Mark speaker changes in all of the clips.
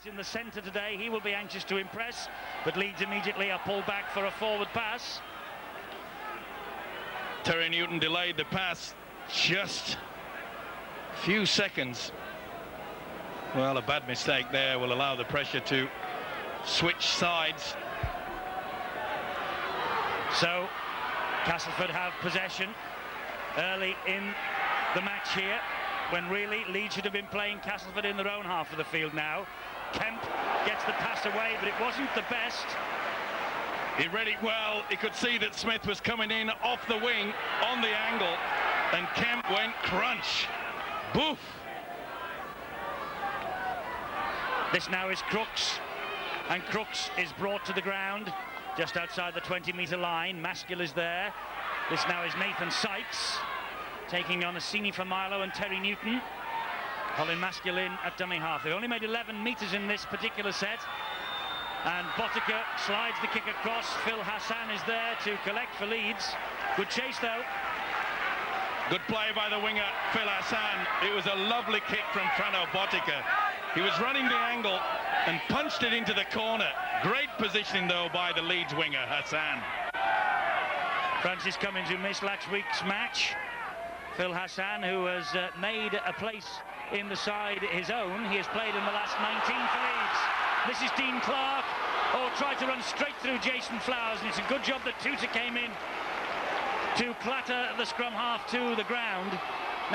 Speaker 1: is in the centre today. He will be anxious to impress, but Leeds immediately are pulled back for a forward pass.
Speaker 2: Terry Newton delayed the pass just a few seconds. Well, a bad mistake there will allow the pressure to switch sides.
Speaker 1: So Castleford have possession early in the match here, when really Leeds should have been playing Castleford in their own half of the field now. Kemp gets the pass away, but it wasn't the best.
Speaker 2: He read it well. He could see that Smith was coming in off the wing on the angle, and Kemp went crunch. Boof.
Speaker 1: This now is Crooks, and Crooks is brought to the ground just outside the 20-metre line. Maskell is there. This now is Nathan Sykes taking on Assini Familo and Terry Newton. Colin Maskell in at dummy half. They've only made 11 metres in this particular set. And Botica slides the kick across. Phil Hassan is there to collect for Leeds. Good chase though.
Speaker 2: Good play by the winger, Phil Hassan. It was a lovely kick from Frano Botica. He was running the angle and punched it into the corner. Great positioning though by the Leeds winger, Hassan.
Speaker 1: Francis Cummins, who missed last week's match. Phil Hassan, who has made a place in the side his own. He has played in the last 19 for Leeds. This is Dean Clark. Oh, tried to run straight through Jason Flowers, and it's a good job that Tuta came in to clatter the scrum half to the ground.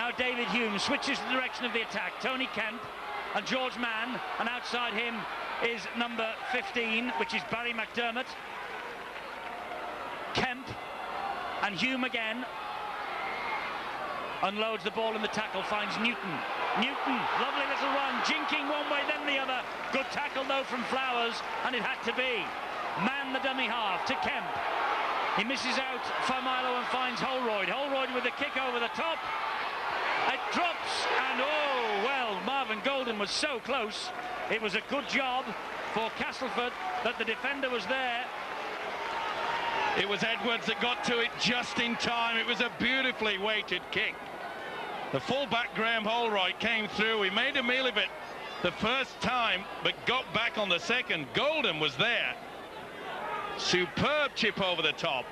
Speaker 1: Now David Hume switches the direction of the attack. Tony Kemp and George Mann, and outside him is number 15, which is Barry McDermott. Kemp and Hume again. Unloads the ball in the tackle, finds Newton. Newton, lovely little run, jinking one way then the other. Good tackle though from Flowers, and it had to be. Man the dummy half to Kemp. He misses out Familo and finds Holroyd. Holroyd with the kick over the top. It drops, and oh, well, Marvin Golden was so close. It was a good job for Castleford that the defender was there.
Speaker 2: It was Edwards that got to it just in time. It was a beautifully weighted kick. The fullback Graham Holroyd came through. He made a meal of it the first time, but got back on the second. Golden was there. Superb chip over the top.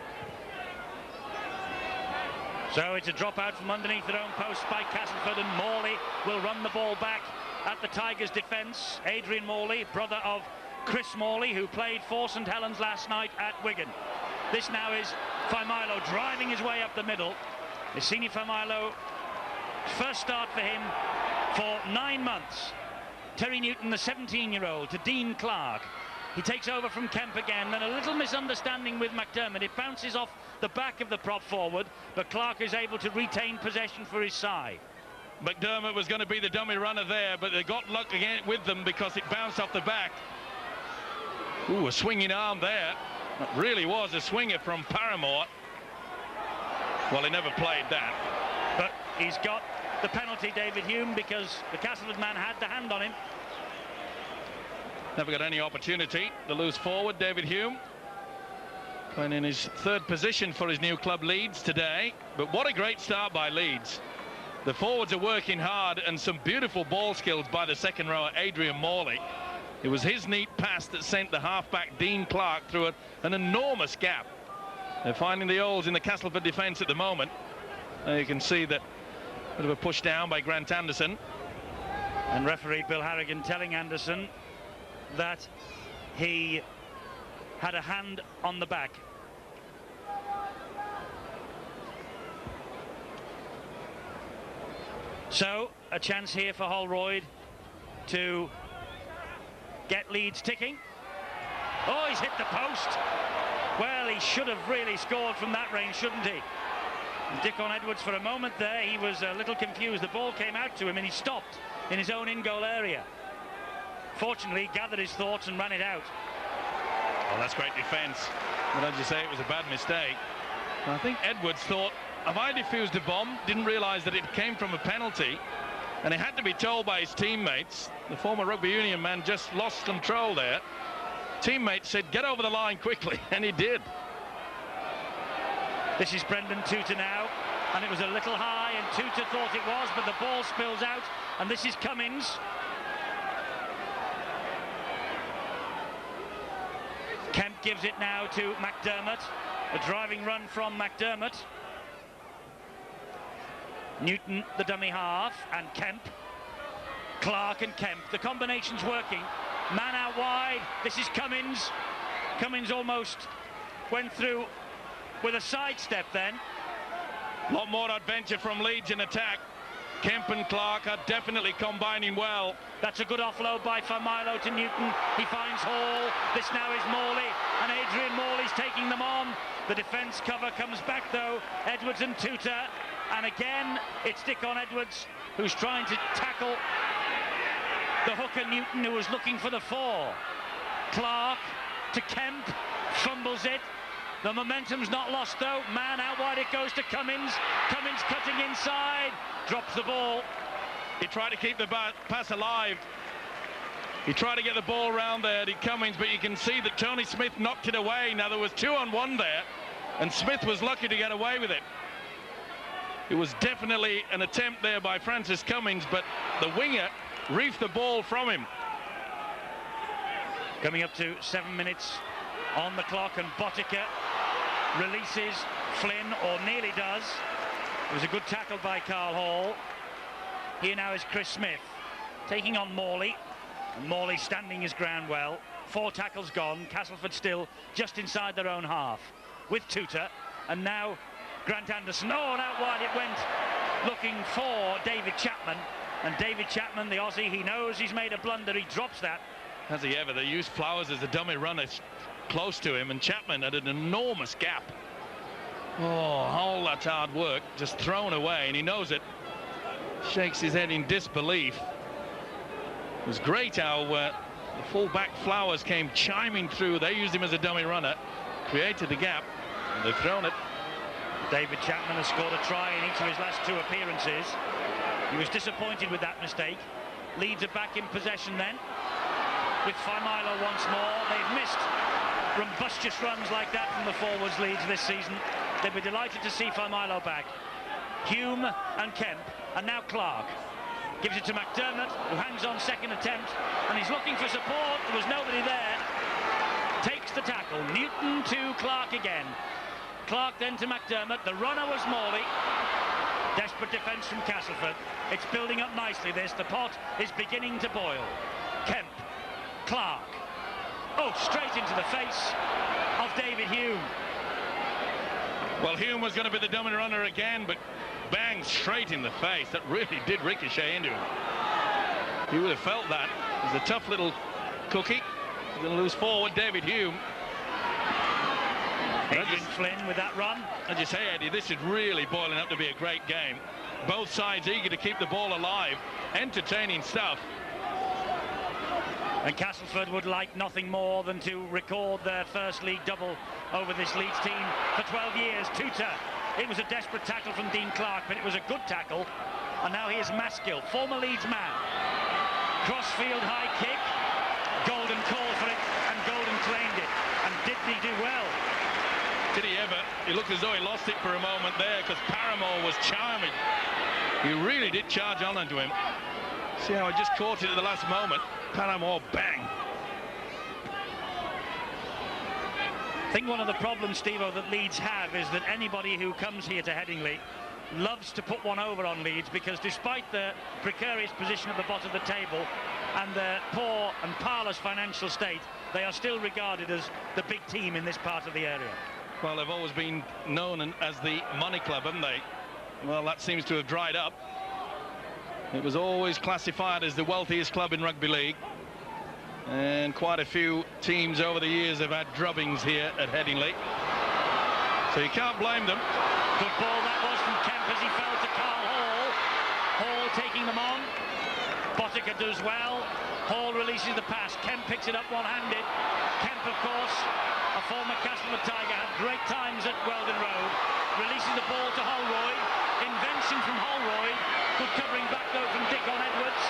Speaker 1: So it's a drop out from underneath their own post by Castleford, and Morley will run the ball back at the Tigers' defence. Adrian Morley, brother of Chris Morley, who played for St Helens last night at Wigan. This now is Familo driving his way up the middle. Assini Familo, first start for him for 9 months. Terry Newton, the 17-year-old, to Dean Clark. He takes over from Kemp again, then a little misunderstanding with McDermott. It bounces off the back of the prop forward, but Clark is able to retain possession for his side.
Speaker 2: McDermott was going to be the dummy runner there, but they got luck again with them because it bounced off the back. Ooh, a swinging arm there. That really was a swinger from Paramore. Well, he never played that.
Speaker 1: But he's got the penalty, David Hume, because the Castleford man had the hand on him.
Speaker 2: Never got any opportunity. The loose forward, David Hume, playing in his third position for his new club Leeds today. But what a great start by Leeds. The forwards are working hard, and some beautiful ball skills by the second rower, Adrian Morley. It was his neat pass that sent the halfback Dean Clark through an enormous gap. They're finding the holes in the Castleford defence at the moment. You can see that bit of a push down by Grant Anderson.
Speaker 1: And referee Bill Harrigan telling Anderson that he had a hand on the back. So a chance here for Holroyd to get Leeds ticking. Oh, he's hit the post. Well, he should have really scored from that range, shouldn't he? And Dickon Edwards, for a moment there, he was a little confused. The ball came out to him and he stopped in his own in-goal area. Fortunately, he gathered his thoughts and ran it out.
Speaker 2: Well, that's great defence. But as you say, it was a bad mistake. And I think Edwards thought, have I defused a bomb? Didn't realise that it came from a penalty. And he had to be told by his teammates. The former rugby union man just lost control there. Teammates said, get over the line quickly, and he did.
Speaker 1: This is Brendan Tuta now, and it was a little high, and Tuta thought it was, but the ball spills out, and this is Cummins. gives it now to McDermott. A driving run from McDermott. Newton, the dummy half, and Kemp. Clark and Kemp. The combination's working. Man out wide. This is Cummins. Cummins almost went through with a sidestep then.
Speaker 2: A lot more adventure from Leeds in attack. Kemp and Clark are definitely combining well.
Speaker 1: That's a good offload by Familo to Newton. He finds Hall. This now is Morley, and Adrian Morley's taking them on. The defence cover comes back though. Edwards and Tuta, and again it's Dickon Edwards who's trying to tackle the hooker Newton, who was looking for the 4. Clark to Kemp, fumbles it. The momentum's not lost though. Man out wide, it goes to Cummins. Cummins cutting inside, drops the ball.
Speaker 2: He tried to keep the pass alive. He tried to get the ball round there to Cummins, but you can see that Tony Smith knocked it away. Now there was 2-on-1 there, and Smith was lucky to get away with it. It was definitely an attempt there by Francis Cummins, but the winger reefed the ball from him.
Speaker 1: Coming up to 7 minutes on the clock, and Botica releases Flynn, or nearly does. It was a good tackle by Carl Hall. Here now is Chris Smith taking on Morley. Morley standing his ground well. 4 tackles gone. Castleford still just inside their own half with Tuta, and now Grant Anderson. Oh, and out wide it went, looking for David Chapman. And David Chapman, the Aussie, he knows he's made a blunder. He drops that.
Speaker 2: Has he ever? They used Flowers as a dummy runner close to him, and Chapman had an enormous gap. Oh, all that hard work just thrown away, and he knows it. Shakes his head in disbelief. It was great how the full-back Flowers came chiming through. They used him as a dummy runner, created the gap, and they've thrown it.
Speaker 1: David Chapman has scored a try in each of his last 2 appearances. He was disappointed with that mistake. Leeds are back in possession then, with Familo once more. They've missed rumbustious runs like that from the forwards, Leeds, this season. They'd be delighted to see Familo back. Hume and Kemp, and now Clark. Gives it to McDermott, who hangs on second attempt, and he's looking for support. There was nobody there. Takes the tackle. Newton to Clark again. Clark then to McDermott. The runner was Morley. Desperate defence from Castleford. It's building up nicely, this. The pot is beginning to boil. Kemp. Clark. Oh, straight into the face of David Hume.
Speaker 2: Well, Hume was going to be the dummy runner again, but bang, straight in the face. That really did ricochet into him. He would have felt that. He's a tough little cookie. He's going to lose forward, David Hume.
Speaker 1: Adrian Flynn with that run.
Speaker 2: As you say, Eddie, this is really boiling up to be a great game. Both sides eager to keep the ball alive. Entertaining stuff.
Speaker 1: And Castleford would like nothing more than to record their first league double over this Leeds team for 12 years. Tuta. It was a desperate tackle from Dean Clark, but it was a good tackle. And now here's Maskill, former Leeds man. Crossfield high kick. Golden called for it, and Golden claimed it. And did he do well?
Speaker 2: Did he ever? He looked as though he lost it for a moment there, because Paramore was charming. He really did charge on into him. See how he just caught it at the last moment. Paramore, bang.
Speaker 1: I think one of the problems, Steve-O, that Leeds have is that anybody who comes here to Headingley loves to put one over on Leeds, because despite the precarious position at the bottom of the table and their poor and parlous financial state, they are still regarded as the big team in this part of the area.
Speaker 2: Well, they've always been known as the money club, haven't they? Well, that seems to have dried up. It was always classified as the wealthiest club in rugby league, and quite a few teams over the years have had drubbings here at Headingley, so you can't blame them.
Speaker 1: Good ball that was from Kemp as he fell to Carl Hall. Hall taking them on. Botica does well. Hall releases the pass. Kemp picks it up one-handed. Kemp, of course, a former Castleford Tiger, had great times at Weldon Road. Releases the ball to Holroyd. Invention from Holroyd. Good covering back though from Dickon Edwards.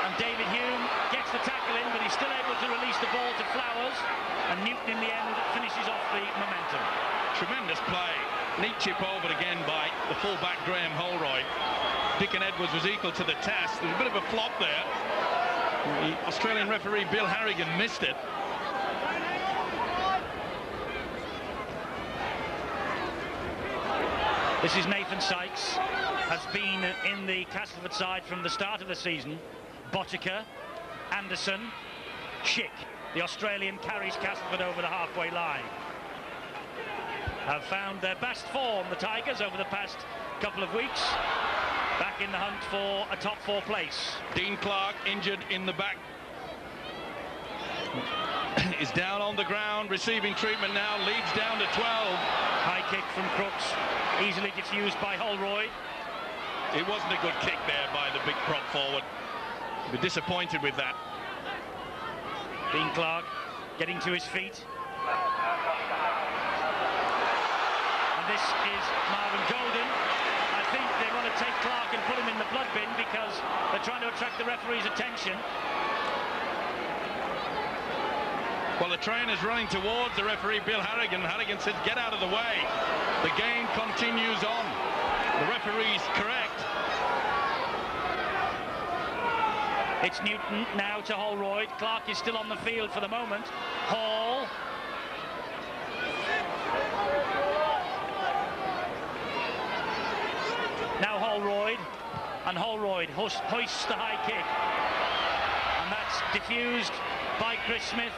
Speaker 1: And David Hume gets the tackle in, but he's still able to release the ball to Flowers. And Newton in the end finishes off the momentum.
Speaker 2: Tremendous play. Neat chip over again by the fullback Graham Holroyd. Dickon Edwards was equal to the task. There's a bit of a flop there. The Australian referee Bill Harrigan missed it.
Speaker 1: This is Nathan Sykes, has been in the Castleford side from the start of the season. Botica, Anderson, Schick, the Australian, carries Castleford over the halfway line. Have found their best form, the Tigers, over the past couple of weeks. Back in the hunt for a top 4 place.
Speaker 2: Dean Clark injured in the back. Is down on the ground, receiving treatment now. Leeds down to 12.
Speaker 1: High kick from Crooks, easily diffused by Holroyd.
Speaker 2: It wasn't a good kick there by the big prop forward. Be disappointed with that.
Speaker 1: Dean Clark getting to his feet. And this is Marvin Golden. I think they want to take Clark and put him in the blood bin because they're trying to attract the referee's attention.
Speaker 2: Well, the trainer's running towards the referee, Bill Harrigan. Harrigan says, get out of the way. The game continues on. The referee's correct.
Speaker 1: It's Newton now to Holroyd. Clark is still on the field for the moment. Hall. Now Holroyd. And Holroyd hoists the high kick. And that's diffused by Chris Smith.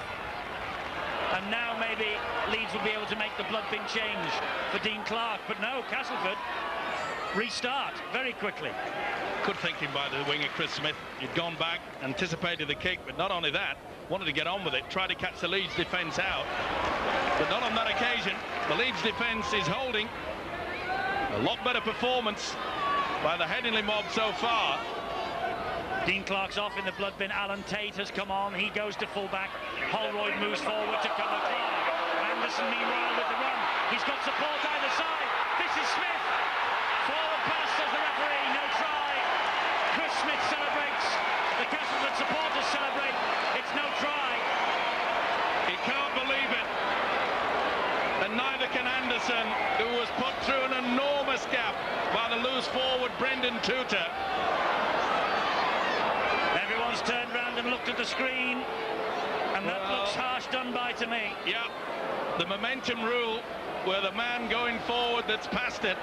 Speaker 1: And now maybe Leeds will be able to make the blood bin change for Dean Clark. But no, Castleford restart very quickly.
Speaker 2: Good thinking by the winger, Chris Smith. He'd gone back, anticipated the kick, but not only that, wanted to get on with it, tried to catch the Leeds defence out. But not on that occasion. The Leeds defence is holding. A lot better performance by the Headingley mob so far.
Speaker 1: Dean Clark's off in the blood bin. Alan Tate has come on. He goes to fullback. Holroyd moves forward to cover Clark. Anderson, meanwhile, with the run. He's got support either side. This is Smith. Forward pass, says the referee. No try. Chris Smith celebrates. The Castleford supporters celebrate. It's no try.
Speaker 2: He can't believe it. And neither can Anderson, who was put through an enormous gap by the loose forward, Brendan Tutor.
Speaker 1: Everyone's turned round and looked at the screen, and that looks harsh done by to me.
Speaker 2: Yeah, the momentum rule, where the man going forward that's past it.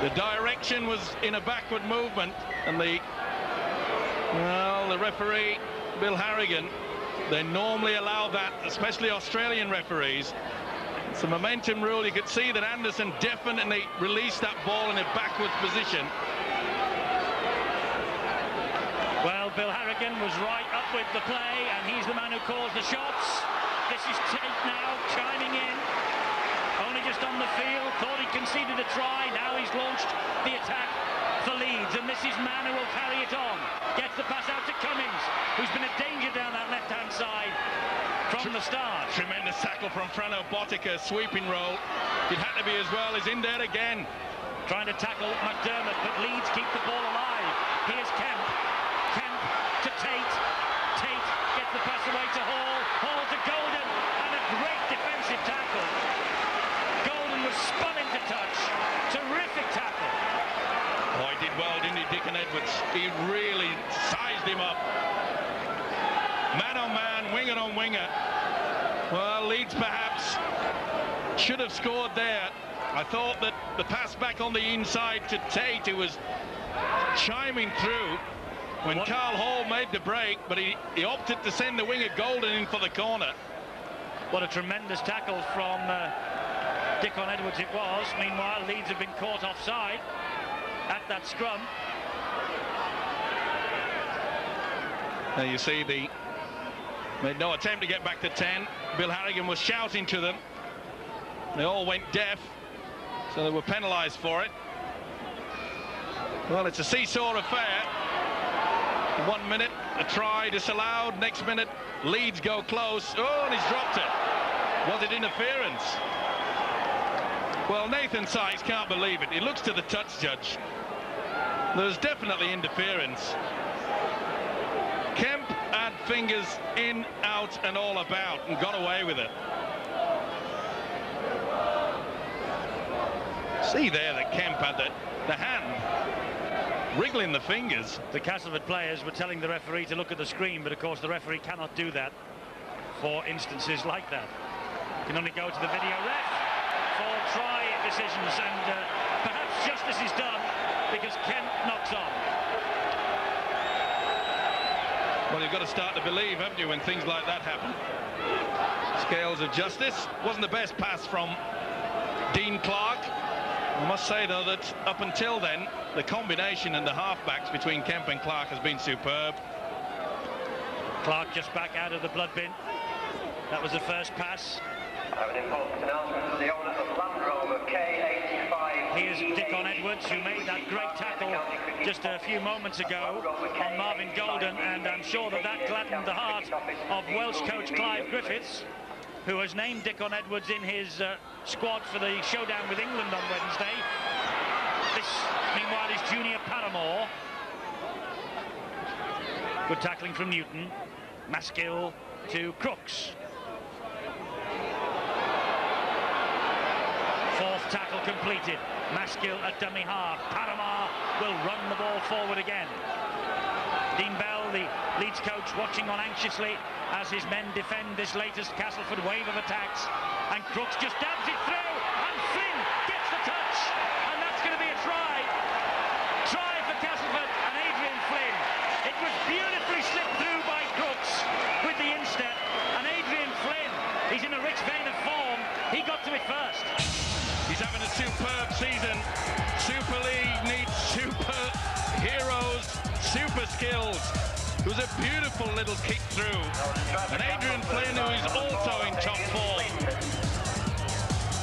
Speaker 2: The direction was in a backward movement, and the referee, Bill Harrigan, they normally allow that, especially Australian referees. It's a momentum rule. You could see that Anderson definitely released that ball in a backwards position.
Speaker 1: Well, Bill Harrigan was right up with the play, and he's the man who calls the shots. This is Tate now chiming in. Only just on the field, thought he conceded a try. Now he's launched the attack for Leeds, and this is man who will carry it on. Gets the pass out to Cummins, who's been a danger down that left-hand side from the start.
Speaker 2: Tremendous tackle from Frano Botica, sweeping roll. It had to be as well. He's in there again.
Speaker 1: Trying to tackle McDermott, but Leeds keep the ball alive. Here's Kemp. Kemp to Tate. Tate gets the pass away to Hall. Hall to Golden, and a great defensive tackle. Golden was spun into touch. Terrific tackle.
Speaker 2: Oh, he did well, didn't he, Dickon Edwards? He really sized him up. Man on man, winger on winger. Well, Leeds perhaps should have scored there. I thought that the pass back on the inside to Tate, who was chiming through when Carl Hall made the break, but he opted to send the winger Golden in for the corner.
Speaker 1: What a tremendous tackle from Dickon Edwards it was. Meanwhile, Leeds have been caught offside at that scrum.
Speaker 2: Now you see they made no attempt to get back to 10. Bill Harrigan was shouting to them. They all went deaf, so they were penalised for it. Well, it's a seesaw affair. 1 minute, a try disallowed. Next minute, Leeds go close. Oh, and he's dropped it. Was it interference? Well, Nathan Sykes can't believe it. He looks to the touch judge. There's definitely interference. Kemp had fingers in, out, and all about, and got away with it. See there that Kemp had the hand wriggling the fingers.
Speaker 1: The Castleford players were telling the referee to look at the screen, but of course the referee cannot do that for instances like that. You can only go to the video ref for try decisions, and perhaps justice is done because Kent knocks on.
Speaker 2: Well, you've got to start to believe, haven't you, when things like that happen? Scales of justice. Wasn't the best pass from Dean Clark. I must say, though, that up until then, the combination and the halfbacks between Kemp and Clark has been superb.
Speaker 1: Clark just back out of the blood bin. That was the first pass.
Speaker 3: I have an important announcement for the owner of Land Rover K85.
Speaker 1: Here's Dickon Edwards, who made that great tackle just a few moments ago on Marvin Golden, and I'm sure that gladdened the heart of Welsh coach Clive Griffiths, who has named Dickon Edwards in his squad for the showdown with England on Wednesday. This, meanwhile, is Junior Paramore. Good tackling from Newton. Maskill to Crooks. Fourth tackle completed. Maskill at dummy half. Paramore will run the ball forward again. Dean Bell, the Leeds coach, watching on anxiously as his men defend this latest Castleford wave of attacks. And Crooks just dabs it through, and Flynn gets the touch, and that's going to be a try. Try for Castleford and Adrian Flynn. It was beautifully slipped through by Crooks with the instep, and Adrian Flynn, he's in a rich vein of form. He got to it first.
Speaker 2: He's having a superb season. Super League needs super heroes, super skills. It was a beautiful little kick through. And Adrian Flynn, who is also in top form.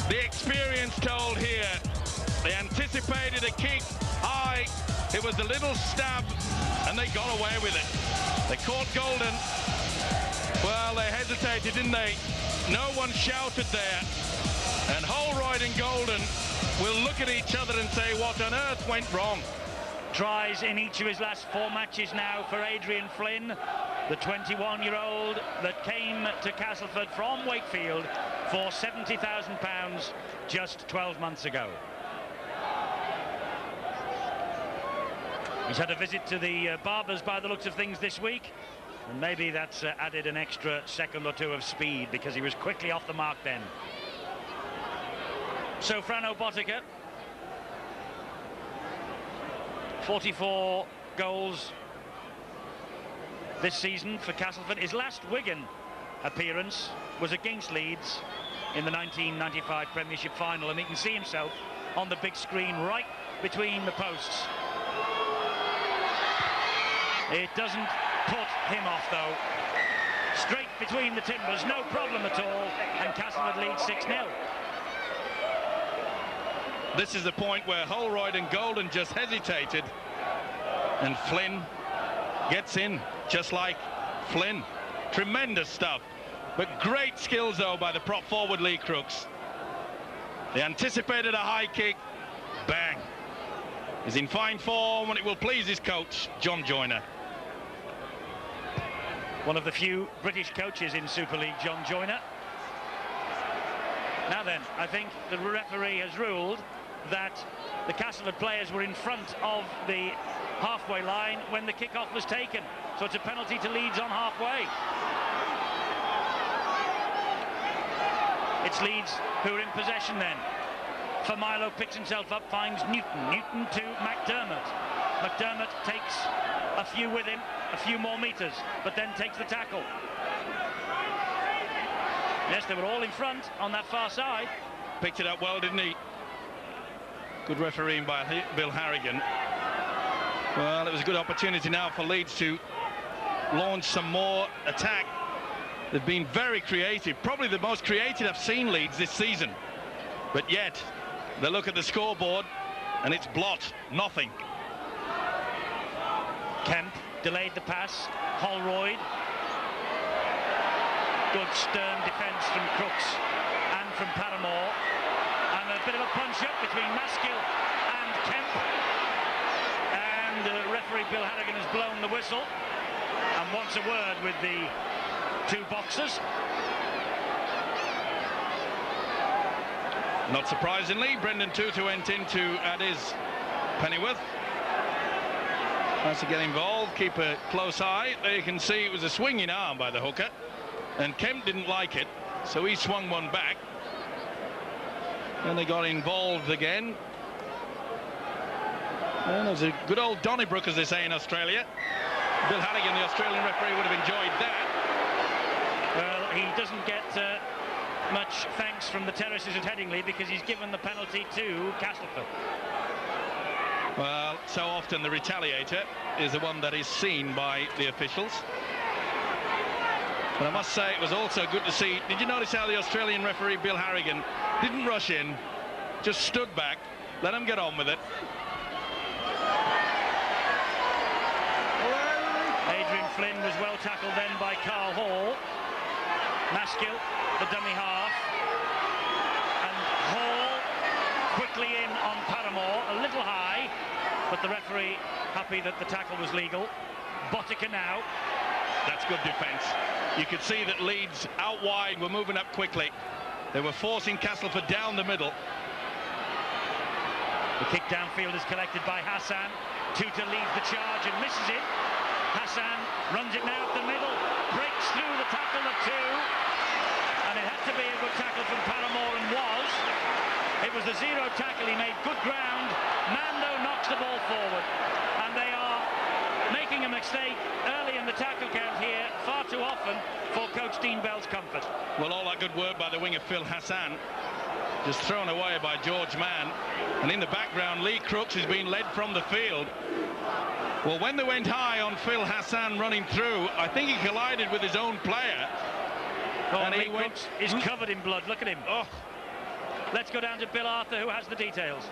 Speaker 2: The experience told here. They anticipated a kick high. It was a little stab, and they got away with it. They caught Golden. Well, they hesitated, didn't they? No one shouted there. And Holroyd and Golden will look at each other and say, what on earth went wrong?
Speaker 1: Tries in each of his last 4 matches now for Adrian Flynn, the 21-year-old that came to Castleford from Wakefield for £70,000 just 12 months ago. He's had a visit to the barbers by the looks of things this week, and maybe that's added an extra second or two of speed, because he was quickly off the mark then. So Frano Botica, 44 goals this season for Castleford. His last Wigan appearance was against Leeds in the 1995 Premiership final, and he can see himself on the big screen right between the posts. It doesn't put him off, though. Straight between the timbers, no problem at all, and Castleford leads 6-0.
Speaker 2: This is the point where Holroyd and Golden just hesitated, and Flynn gets in just like Flynn. Tremendous stuff, but great skills though by the prop forward Lee Crooks. They anticipated a high kick, bang. He's in fine form, and it will please his coach, John Joyner.
Speaker 1: One of the few British coaches in Super League, John Joyner. Now then, I think the referee has ruled that the Castleford players were in front of the halfway line when the kick-off was taken. So it's a penalty to Leeds on halfway. It's Leeds who are in possession then. Milo picks himself up, finds Newton. Newton to McDermott. McDermott takes a few with him, a few more meters, but then takes the tackle. Yes, they were all in front on that far side.
Speaker 2: Picked it up well, didn't he? Good refereeing by Bill Harrigan. Well, it was a good opportunity now for Leeds to launch some more attack. They've been very creative, probably the most creative I've seen Leeds this season. But yet, they look at the scoreboard and it's blot, nothing.
Speaker 1: Kemp delayed the pass. Holroyd. Good stern defence from Crooks and from Paramore. And a bit of a punch-up between Maskill and Kemp. And referee Bill Harrigan has blown the whistle and wants a word with the two boxers.
Speaker 2: Not surprisingly, Brendan Tutu went in to add his Pennyworth. Has to get involved, keep a close eye. There you can see it was a swinging arm by the hooker, and Kemp didn't like it, so he swung one back. And they got involved again. And there's a good old Donnybrook, as they say in Australia. Bill Harrigan, the Australian referee, would have enjoyed that.
Speaker 1: Well, he doesn't get much thanks from the terraces at Headingley because he's given the penalty to Castleford.
Speaker 2: Well, so often the retaliator is the one that is seen by the officials. But I must say it was also good to see. Did you notice how the Australian referee, Bill Harrigan, didn't rush in, just stood back, let him get on with it.
Speaker 1: Adrian Flynn was well tackled then by Carl Hall. Maskill, the dummy half. And Hall quickly in on Paramore, a little high, but the referee happy that the tackle was legal. Botica now.
Speaker 2: That's good defence. You could see that Leeds out wide were moving up quickly. They were forcing Castleford down the middle.
Speaker 1: The kick downfield is collected by Hassan. Tuta leads the charge and misses it. Hassan runs it now up the middle, breaks through the tackle of two, and it had to be a good tackle from Paramore, and was. It was the zero tackle, he made good ground. Mando knocks the ball forward, and they are making a mistake early in the tackle count here, far too often for Coach Dean Bell's comfort.
Speaker 2: Well, all that good work by the winger Phil Hassan, just thrown away by George Mann, and in the background Lee Crooks is being led from the field. Well, when they went high on Phil Hassan running through, I think he collided with his own player.
Speaker 1: Oh, and Lee Crooks is covered in blood. Look at him. Oh. Let's go down to Bill Arthur, who has the details.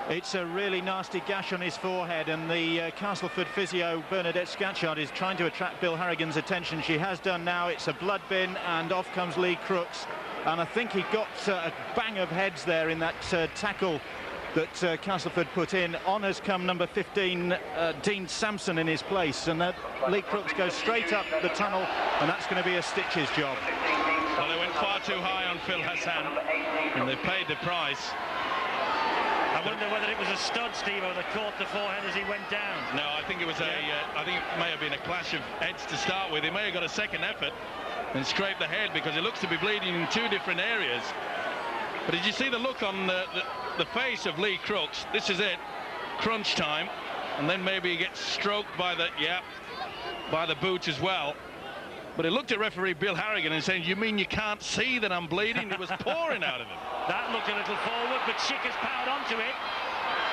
Speaker 4: It's a really nasty gash on his forehead, and the Castleford physio Bernadette Scatchard is trying to attract Bill Harrigan's attention. She has done now. It's a blood bin, and off comes Lee Crooks. And I think he got a bang of heads there in that tackle that Castleford put in. On has come number 15, Dean Sampson, in his place, and that Lee Crooks goes straight up the tunnel, and that's going to be a stitches job.
Speaker 2: Well, they went far too high on Phil Hassan, and they paid the price.
Speaker 1: I wonder whether it was a stud, Steve-O, that caught the forehead as he went down.
Speaker 2: No, I think it was I think it may have been a clash of heads to start with. He may have got a second effort and scraped the head, because it looks to be bleeding in two different areas. But did you see the look on the face of Lee Crooks? This is it, crunch time, and then maybe he gets stroked by the boot as well. But he looked at referee Bill Harrigan and saying, "You mean you can't see that I'm bleeding?" It was pouring out of him.
Speaker 1: That looked a little forward, but Schick has powered onto it.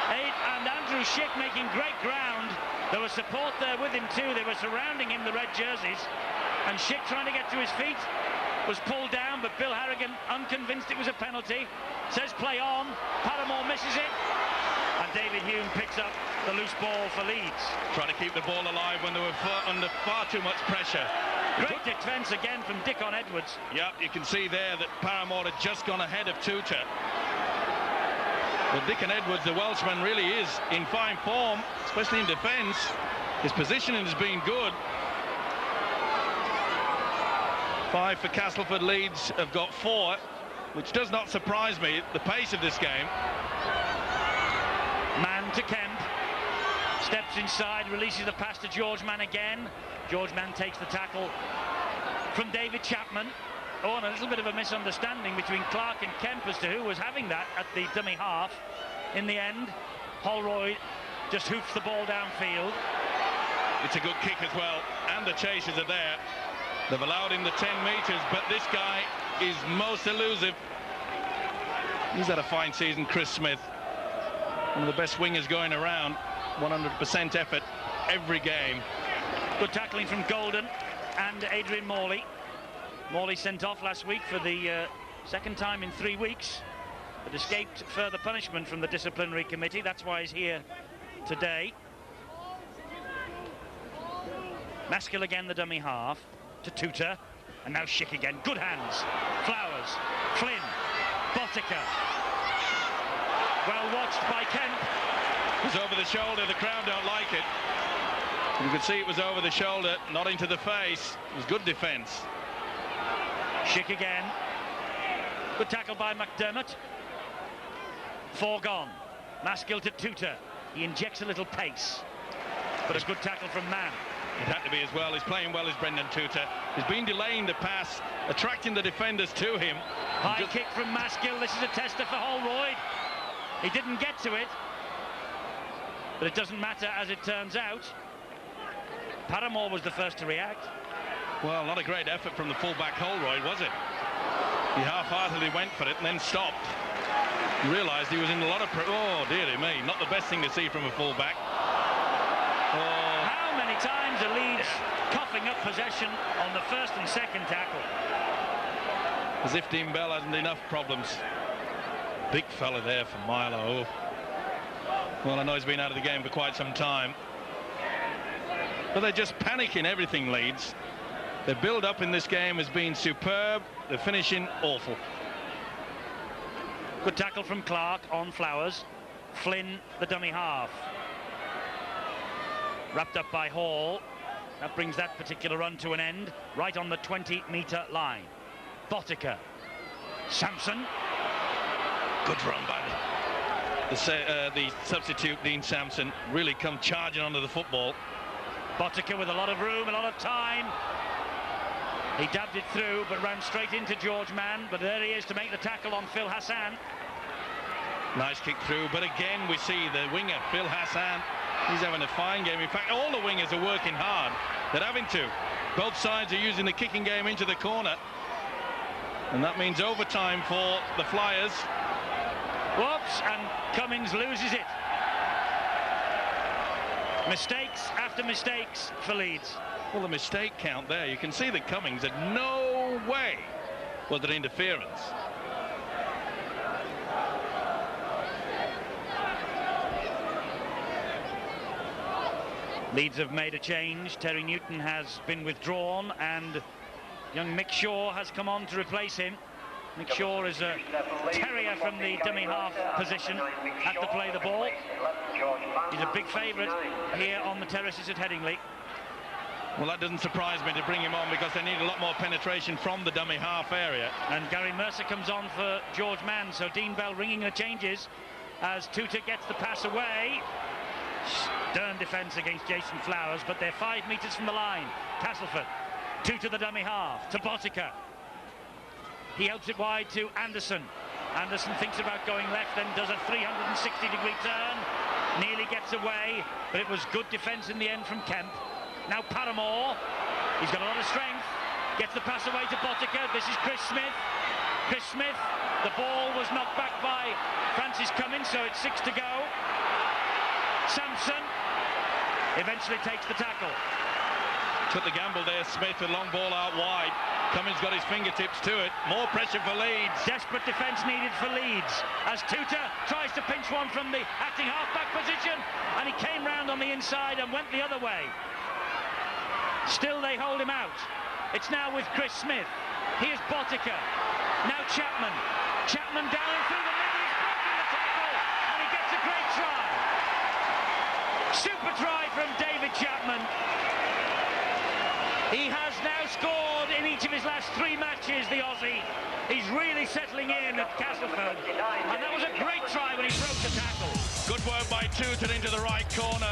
Speaker 1: And Andrew Schick making great ground. There was support there with him too. They were surrounding him, the red jerseys. And Schick, trying to get to his feet, was pulled down, but Bill Harrigan, unconvinced it was a penalty, says play on. Paramore misses it, and David Hume picks up the loose ball for Leeds.
Speaker 2: Trying to keep the ball alive when they were under far too much pressure.
Speaker 1: Great defence again from Dickon Edwards.
Speaker 2: Yeah, you can see there that Paramore had just gone ahead of Tuta. But Dickon Edwards, the Welshman, really is in fine form, especially in defence. His positioning has been good. 5 for Castleford. Leeds have got 4, which does not surprise me, the pace of this game.
Speaker 1: Mann to Kemp, steps inside, releases the pass to George Mann again. George Mann takes the tackle from David Chapman. Oh, and a little bit of a misunderstanding between Clark and Kemp as to who was having that at the dummy half. In the end, Holroyd just hoofs the ball downfield.
Speaker 2: It's a good kick as well, and the chasers are there. They've allowed him the 10 metres, but this guy is most elusive. He's had a fine season, Chris Smith. One of the best wingers going around. 100% effort every game.
Speaker 1: Good tackling from Golden and Adrian Morley. Morley sent off last week for the second time in 3 weeks, but escaped further punishment from the disciplinary committee. That's why he's here today. Maskill again, the dummy half to Tuta, and now Schick again. Good hands. Flowers, Flynn, Botica. Well watched by Kemp.
Speaker 2: It was over the shoulder. The crowd don't like it. You could see it was over the shoulder, not into the face. It was good defence.
Speaker 1: Schick again. Good tackle by McDermott. 4 gone. Maskill to Tuta. He injects a little pace, but a good tackle from Mann.
Speaker 2: It had to be as well. He's playing well as Brendan Tuta. He's been delaying the pass, attracting the defenders to him,
Speaker 1: High kick from Maskill. This is a tester for Holroyd. He didn't get to it, but it doesn't matter as it turns out. Paramore was the first to react.
Speaker 2: Well, not a great effort from the fullback Holroyd, was it? He half-heartedly went for it and then stopped. He realised he was in a lot of... Oh, dearie me. Not the best thing to see from a fullback. Oh.
Speaker 1: How many times are Leeds coughing up possession on the first and second tackle?
Speaker 2: As if Dean Bell hasn't enough problems. Big fella there for Milo. Well, I know he's been out of the game for quite some time. But they're just panicking everything, Leeds. Their build-up in this game has been superb. The finishing, awful.
Speaker 1: Good tackle from Clark on Flowers. Flynn, the dummy half. Wrapped up by Hall. That brings that particular run to an end, right on the 20-metre line. Botica. Sampson.
Speaker 2: Good run by the substitute, Dean Sampson. Really come charging onto the football.
Speaker 1: Botica with a lot of room, a lot of time. He dabbed it through, but ran straight into George Mann. But there he is to make the tackle on Phil Hassan.
Speaker 2: Nice kick through, but again we see the winger, Phil Hassan. He's having a fine game. In fact, all the wingers are working hard. They're having to. Both sides are using the kicking game into the corner. And that means overtime for the Flyers.
Speaker 1: Whoops, and Cummings loses it. Mistakes after mistakes for Leeds.
Speaker 2: Well, the mistake count there, you can see that Cummings had no way was it interference.
Speaker 1: Leeds have made a change. Terry Newton has been withdrawn and young Mick Shaw has come on to replace him. Mick Shaw is a terrier from the dummy half position, had to play the ball. He's a big favourite here on the terraces at Headingley.
Speaker 2: Well, that doesn't surprise me to bring him on because they need a lot more penetration from the dummy half area.
Speaker 1: And Gary Mercer comes on for George Mann, so Dean Bell ringing the changes as Tuta gets the pass away. Stern defence against Jason Flowers, but they're 5 metres from the line. Castleford, Tuta the dummy half, to Botica. He helps it wide to Anderson. Anderson thinks about going left, then does a 360-degree turn. Nearly gets away, but it was good defence in the end from Kemp. Now Paramore, he's got a lot of strength, gets the pass away to Botica. This is Chris Smith. Chris Smith, the ball was knocked back by Francis Cummins, so it's 6 to go. Sampson eventually takes the tackle.
Speaker 2: Took the gamble there, Smith, a long ball out wide. Cummins got his fingertips to it. More pressure for Leeds.
Speaker 1: Desperate defence needed for Leeds as Tuta tries to pinch one from the acting half-back position, and he came round on the inside and went the other way. Still they hold him out. It's now with Chris Smith. Here's Botica. Now Chapman. Chapman down and through the middle. He's broken the tackle and he gets a great try. Super try from David Chapman. He has now scored in each of his last 3 matches, the Aussie. He's really settling in at Castleford. And that was a great try when he broke the tackle.
Speaker 2: Good work by Tuta into the right corner.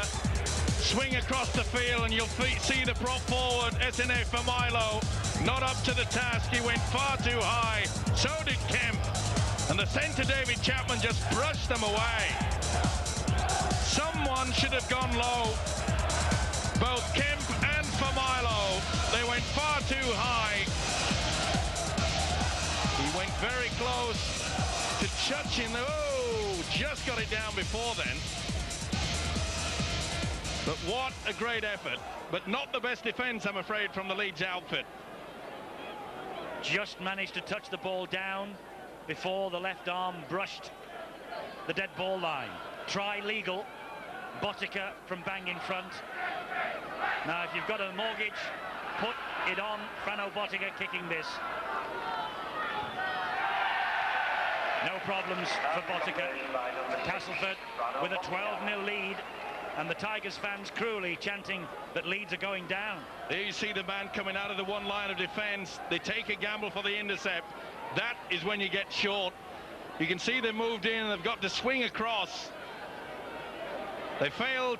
Speaker 2: Swing across the field and you'll see the prop forward, SNA for Milo. Not up to the task, he went far too high. So did Kemp. And the centre, David Chapman, just brushed them away. Someone should have gone low. Both Kemp and for Milo. They went far too high. He went very close to Chuchin. Oh, just got it down before then. But what a great effort. But not the best defence, I'm afraid, from the Leeds outfit.
Speaker 1: Just managed to touch the ball down before the left arm brushed the dead ball line. Try legal. Botica from bang in front. Now, if you've got a mortgage, put it on Frano Botica kicking this. No problems for Botica. Castleford with a 12-0 lead. And the Tigers fans cruelly chanting that Leeds are going down.
Speaker 2: There you see the man coming out of the one line of defence. They take a gamble for the intercept. That is when you get short. You can see they moved in and they've got to swing across. They failed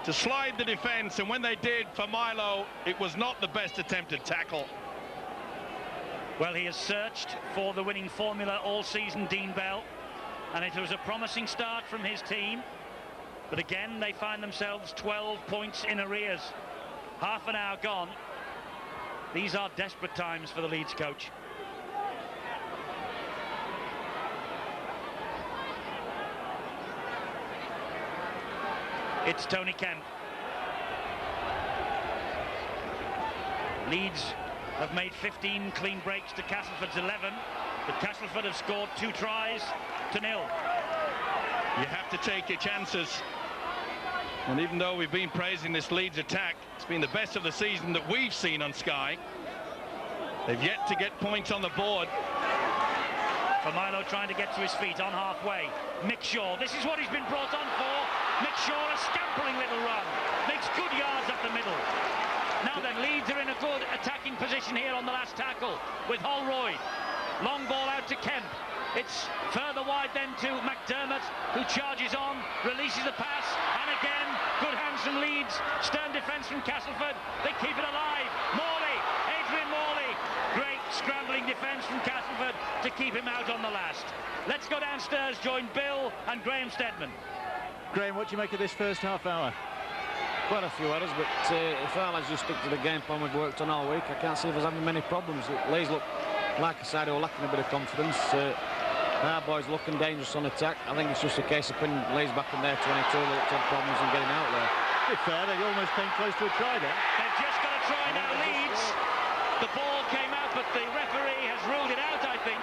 Speaker 2: to slide the defence, and when they did for Milo, it was not the best attempted tackle.
Speaker 1: Well, he has searched for the winning formula all season, Dean Bell, and it was a promising start from his team. But again, they find themselves 12 points in arrears. Half an hour gone. These are desperate times for the Leeds coach. It's Tony Kemp. Leeds have made 15 clean breaks to Castleford's 11, but Castleford have scored 2 tries to 0.
Speaker 2: You have to take your chances. And even though we've been praising this Leeds attack, it's been the best of the season that we've seen on Sky. They've yet to get points on the board.
Speaker 1: Milo trying to get to his feet on halfway. Mick Shaw, this is what he's been brought on for. Mick Shaw, a scampering little run. Makes good yards up the middle. Now then, Leeds are in a good attacking position here on the last tackle with Holroyd. Long ball out to Kemp. It's further wide then to McDermott, who charges on, releases the pass, and again, good hands from Leeds. Stern defence from Castleford. They keep it alive. Morley, Adrian Morley. Great scrambling defence from Castleford to keep him out on the last. Let's go downstairs, join Bill and Graham Steadman.
Speaker 4: Graham, what do you make of this first half hour?
Speaker 5: Quite a few errors, but if our lads just stick to the game plan we've worked on all week, I can't see if there's having many problems. Leeds look, like I said, they were lacking a bit of confidence. Our boys looking dangerous on attack. I think it's just a case of putting Leeds back in their 22 that looked to have problems and getting out there.
Speaker 4: To be fair, they almost came close to a try there.
Speaker 1: They've just got a try now, Leeds. The ball came out, but the referee has ruled it out, I think.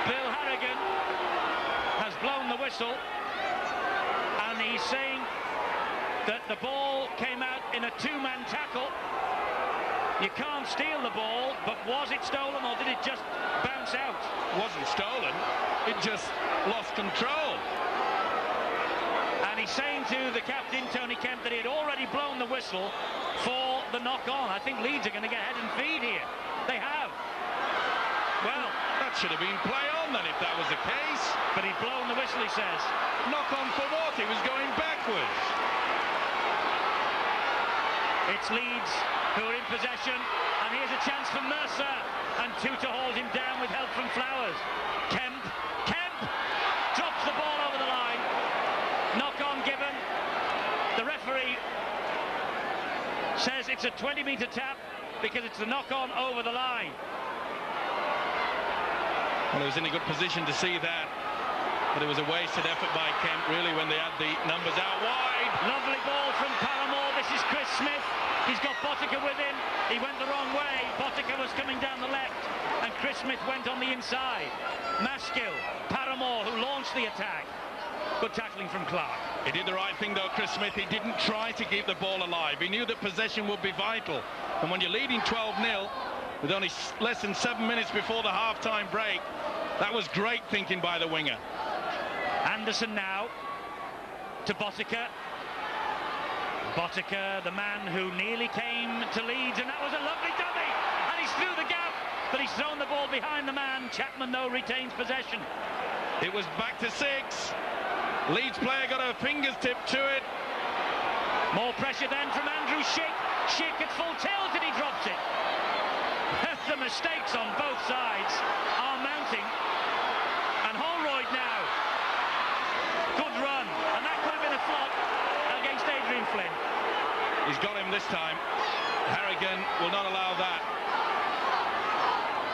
Speaker 1: Bill Harrigan has blown the whistle, and he's saying that the ball came out in a 2-man tackle. You can't steal the ball, but was it stolen or did it just bounce out?
Speaker 2: It wasn't stolen, it just lost control.
Speaker 1: And he's saying to the captain, Tony Kemp, that he had already blown the whistle for the knock-on. I think Leeds are going to get head and feed here. They have. Well,
Speaker 2: that should have been play on then if that was the case.
Speaker 1: But he'd blown the whistle, he says.
Speaker 2: Knock on for what? He was going backwards.
Speaker 1: It's Leeds who are in possession, and here's a chance for Mercer, and Tutor holds him down with help from Flowers. Kemp drops the ball over the line. Knock on given. The referee says it's a 20-metre tap because it's the knock on over the line.
Speaker 2: Well, he was in a good position to see that, but it was a wasted effort by Kemp, really, when they had the numbers out wide.
Speaker 1: Lovely ball from Paramore. This is Chris Smith. He's got Botica with him. He went the wrong way. Botica was coming down the left, and Chris Smith went on the inside. Maskill, Paramore, who launched the attack. Good tackling from Clark.
Speaker 2: He did the right thing, though, Chris Smith. He didn't try to keep the ball alive. He knew that possession would be vital. And when you're leading 12-0, with only less than 7 minutes before the half-time break, that was great thinking by the winger.
Speaker 1: Anderson now to Botica. Botica, the man who nearly came to Leeds, and that was a lovely dummy, and he's through the gap, but he's thrown the ball behind the man. Chapman, though, retains possession.
Speaker 2: It was back to 6. Leeds player got her fingers tipped to it.
Speaker 1: More pressure then from Andrew Schick. Schick at full tilt, and he drops it. The mistakes on both sides are mounting, and Holroyd now. Good run, and that could have been a flop against Adrian Flynn.
Speaker 2: He's got him this time. Harrigan will not allow that.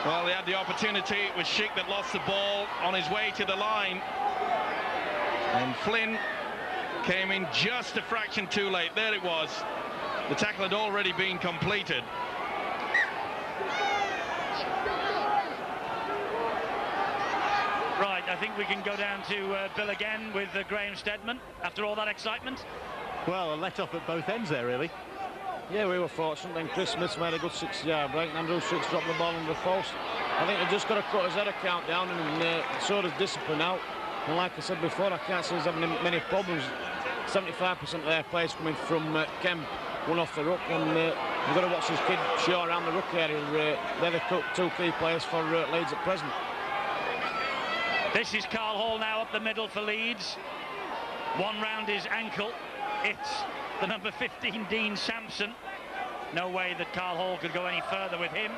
Speaker 2: Well, they had the opportunity. It was Schick that lost the ball on his way to the line, and Flynn came in just a fraction too late. There it was. The tackle had already been completed.
Speaker 1: Right, I think we can go down to Bill again with Graham Steadman after all that excitement.
Speaker 4: Well, a let-off at both ends there, really.
Speaker 5: Yeah, we were fortunate. Then Chris Smith made a good 6-yard break, and Andrew Schick dropped the ball under the post. I think they've just got to cut his head account down, and sort of discipline out. And like I said before, I can't see us having many problems. 75% of their players coming from Kemp, one off the ruck, and we've got to watch this kid Shaw around the ruck area. They're the 2 key players for Leeds at present.
Speaker 1: This is Carl Hall now up the middle for Leeds. One round his ankle. It's the number 15, Dean Sampson. No way that Carl Hall could go any further with him.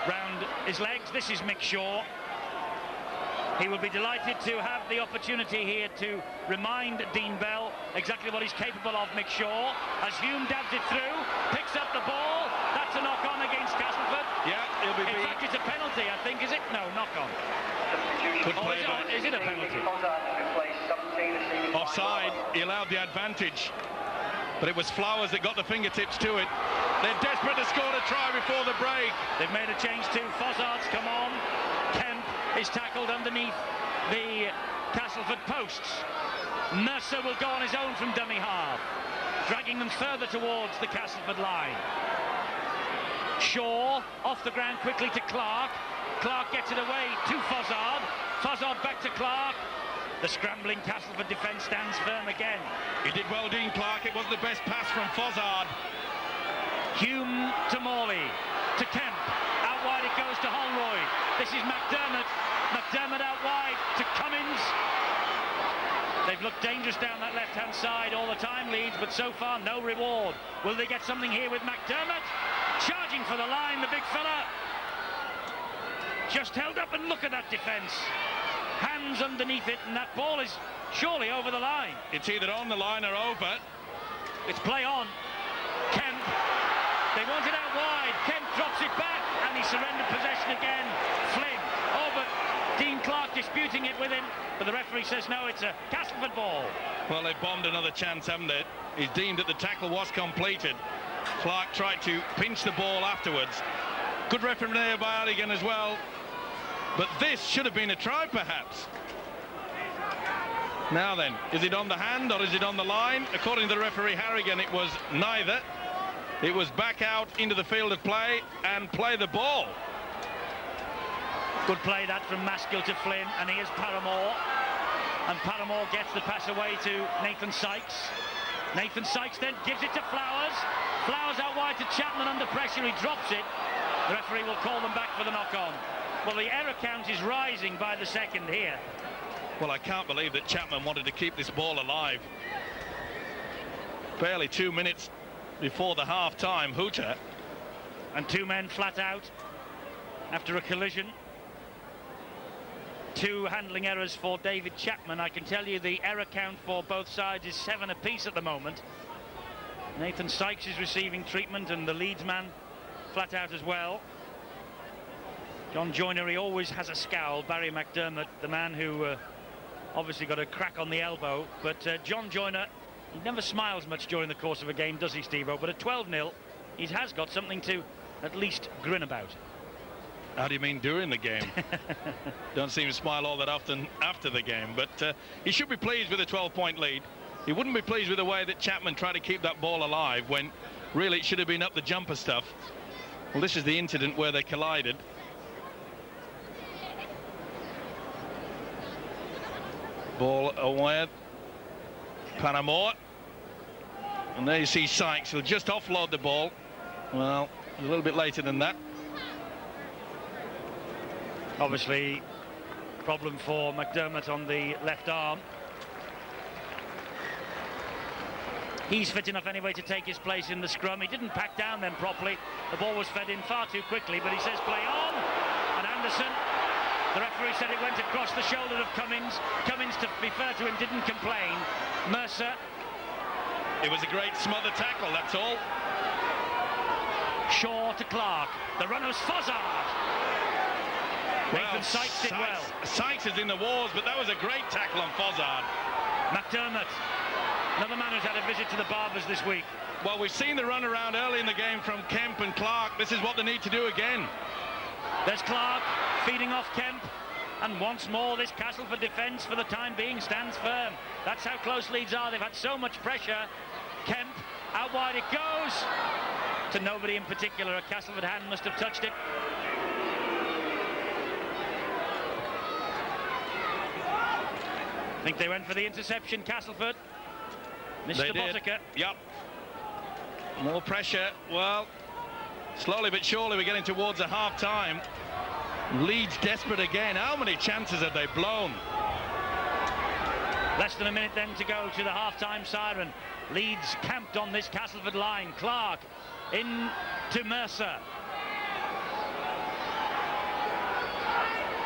Speaker 1: round his legs. This is Mick Shaw. He will be delighted to have the opportunity here to remind Dean Bell exactly what he's capable of. Mick Shaw, as Hume dabs it through, picks up the ball. That's a knock-on against Castleford.
Speaker 2: Yeah, he'll be
Speaker 1: In fact, it's a penalty, I think, is it? No, knock-on.
Speaker 2: Good play,
Speaker 1: is it a penalty?
Speaker 2: Offside, he allowed the advantage. But it was Flowers that got the fingertips to it. They're desperate to score a try before the break.
Speaker 1: They've made a change too. Fozzard's come on. Kemp is tackled underneath the Castleford posts. Mercer will go on his own from dummy half, dragging them further towards the Castleford line. Shaw off the ground quickly to Clark. Clark gets it away to Fozzard. Fozzard back to Clark. The scrambling Castleford defence stands firm again.
Speaker 2: He did well, Dean Clark. It wasn't the best pass from Fozzard.
Speaker 1: Hume to Morley, to Kemp. Out wide it goes to Holroyd. This is McDermott. McDermott out wide to Cummins. They've looked dangerous down that left-hand side all the time, Leeds, but so far no reward. Will they get something here with McDermott? Charging for the line, the big fella. Just held up, and look at that defence. Hands underneath it, and that ball is surely over the line.
Speaker 2: It's either on the line or over.
Speaker 1: It's play on. Kemp. They want it out wide. Kemp drops it back, and he surrendered possession again. Flynn. Oh, but Dean Clark disputing it with him, but the referee says no, it's a Castleford ball.
Speaker 2: Well, they've bombed another chance, haven't they? He's deemed that the tackle was completed. Clark tried to pinch the ball afterwards. Good referee there by Harrigan as well. But this should have been a try, perhaps. Now then, is it on the hand or is it on the line? According to the referee Harrigan, it was neither. It was back out into the field of play and play the ball.
Speaker 1: Good play that from Maskell to Flynn, and here's Paramore. And Paramore gets the pass away to Nathan Sykes. Nathan Sykes then gives it to Flowers. Flowers out wide to Chapman under pressure, he drops it. The referee will call them back for the knock-on. Well, the error count is rising by the second here.
Speaker 2: Well, I can't believe that Chapman wanted to keep this ball alive. Barely 2 minutes before the half-time hooter.
Speaker 1: And two men flat out after a collision. Two handling errors for David Chapman. I can tell you the error count for both sides is 7 apiece at the moment. Nathan Sykes is receiving treatment, and the Leeds man flat out as well. John Joyner, he always has a scowl. Barry McDermott, the man who obviously got a crack on the elbow, but John Joyner, he never smiles much during the course of a game, does he, Steve-O? But at 12-0, he has got something to at least grin about.
Speaker 2: How do you mean during the game? Don't seem to smile all that often after the game, but he should be pleased with a 12-point lead. He wouldn't be pleased with the way that Chapman tried to keep that ball alive when really it should have been up the jumper stuff. Well, this is the incident where they collided. Ball away. Paramore. And there you see Sykes. He'll just offload the ball. Well, a little bit later than that.
Speaker 1: Obviously, problem for McDermott on the left arm. He's fit enough anyway to take his place in the scrum. He didn't pack down then properly. The ball was fed in far too quickly, but he says play on. And Anderson, the referee said it went across the shoulder of Cummins. Cummins, to be fair to him, didn't complain. Mercer.
Speaker 2: It was a great smother tackle, that's all.
Speaker 1: Shaw to Clark. The runner's Fozzard. Nathan Sykes did well.
Speaker 2: Sykes is in the wars, but that was a great tackle on Fozzard.
Speaker 1: McDermott, another man who's had a visit to the Barbers this week.
Speaker 2: Well, we've seen the run around early in the game from Kemp and Clark. This is what they need to do again.
Speaker 1: There's Clark feeding off Kemp, and once more this Castleford defence for the time being stands firm. That's how close Leeds are. They've had so much pressure. Kemp, out wide it goes to nobody in particular. A Castleford hand must have touched it. I think they went for the interception, Castleford. Mr. Botica.
Speaker 2: Yep. More pressure. Well, slowly but surely we're getting towards a half-time. Leeds desperate again. How many chances have they blown?
Speaker 1: Less than a minute then to go to the half-time siren. Leeds camped on this Castleford line. Clark in to Mercer.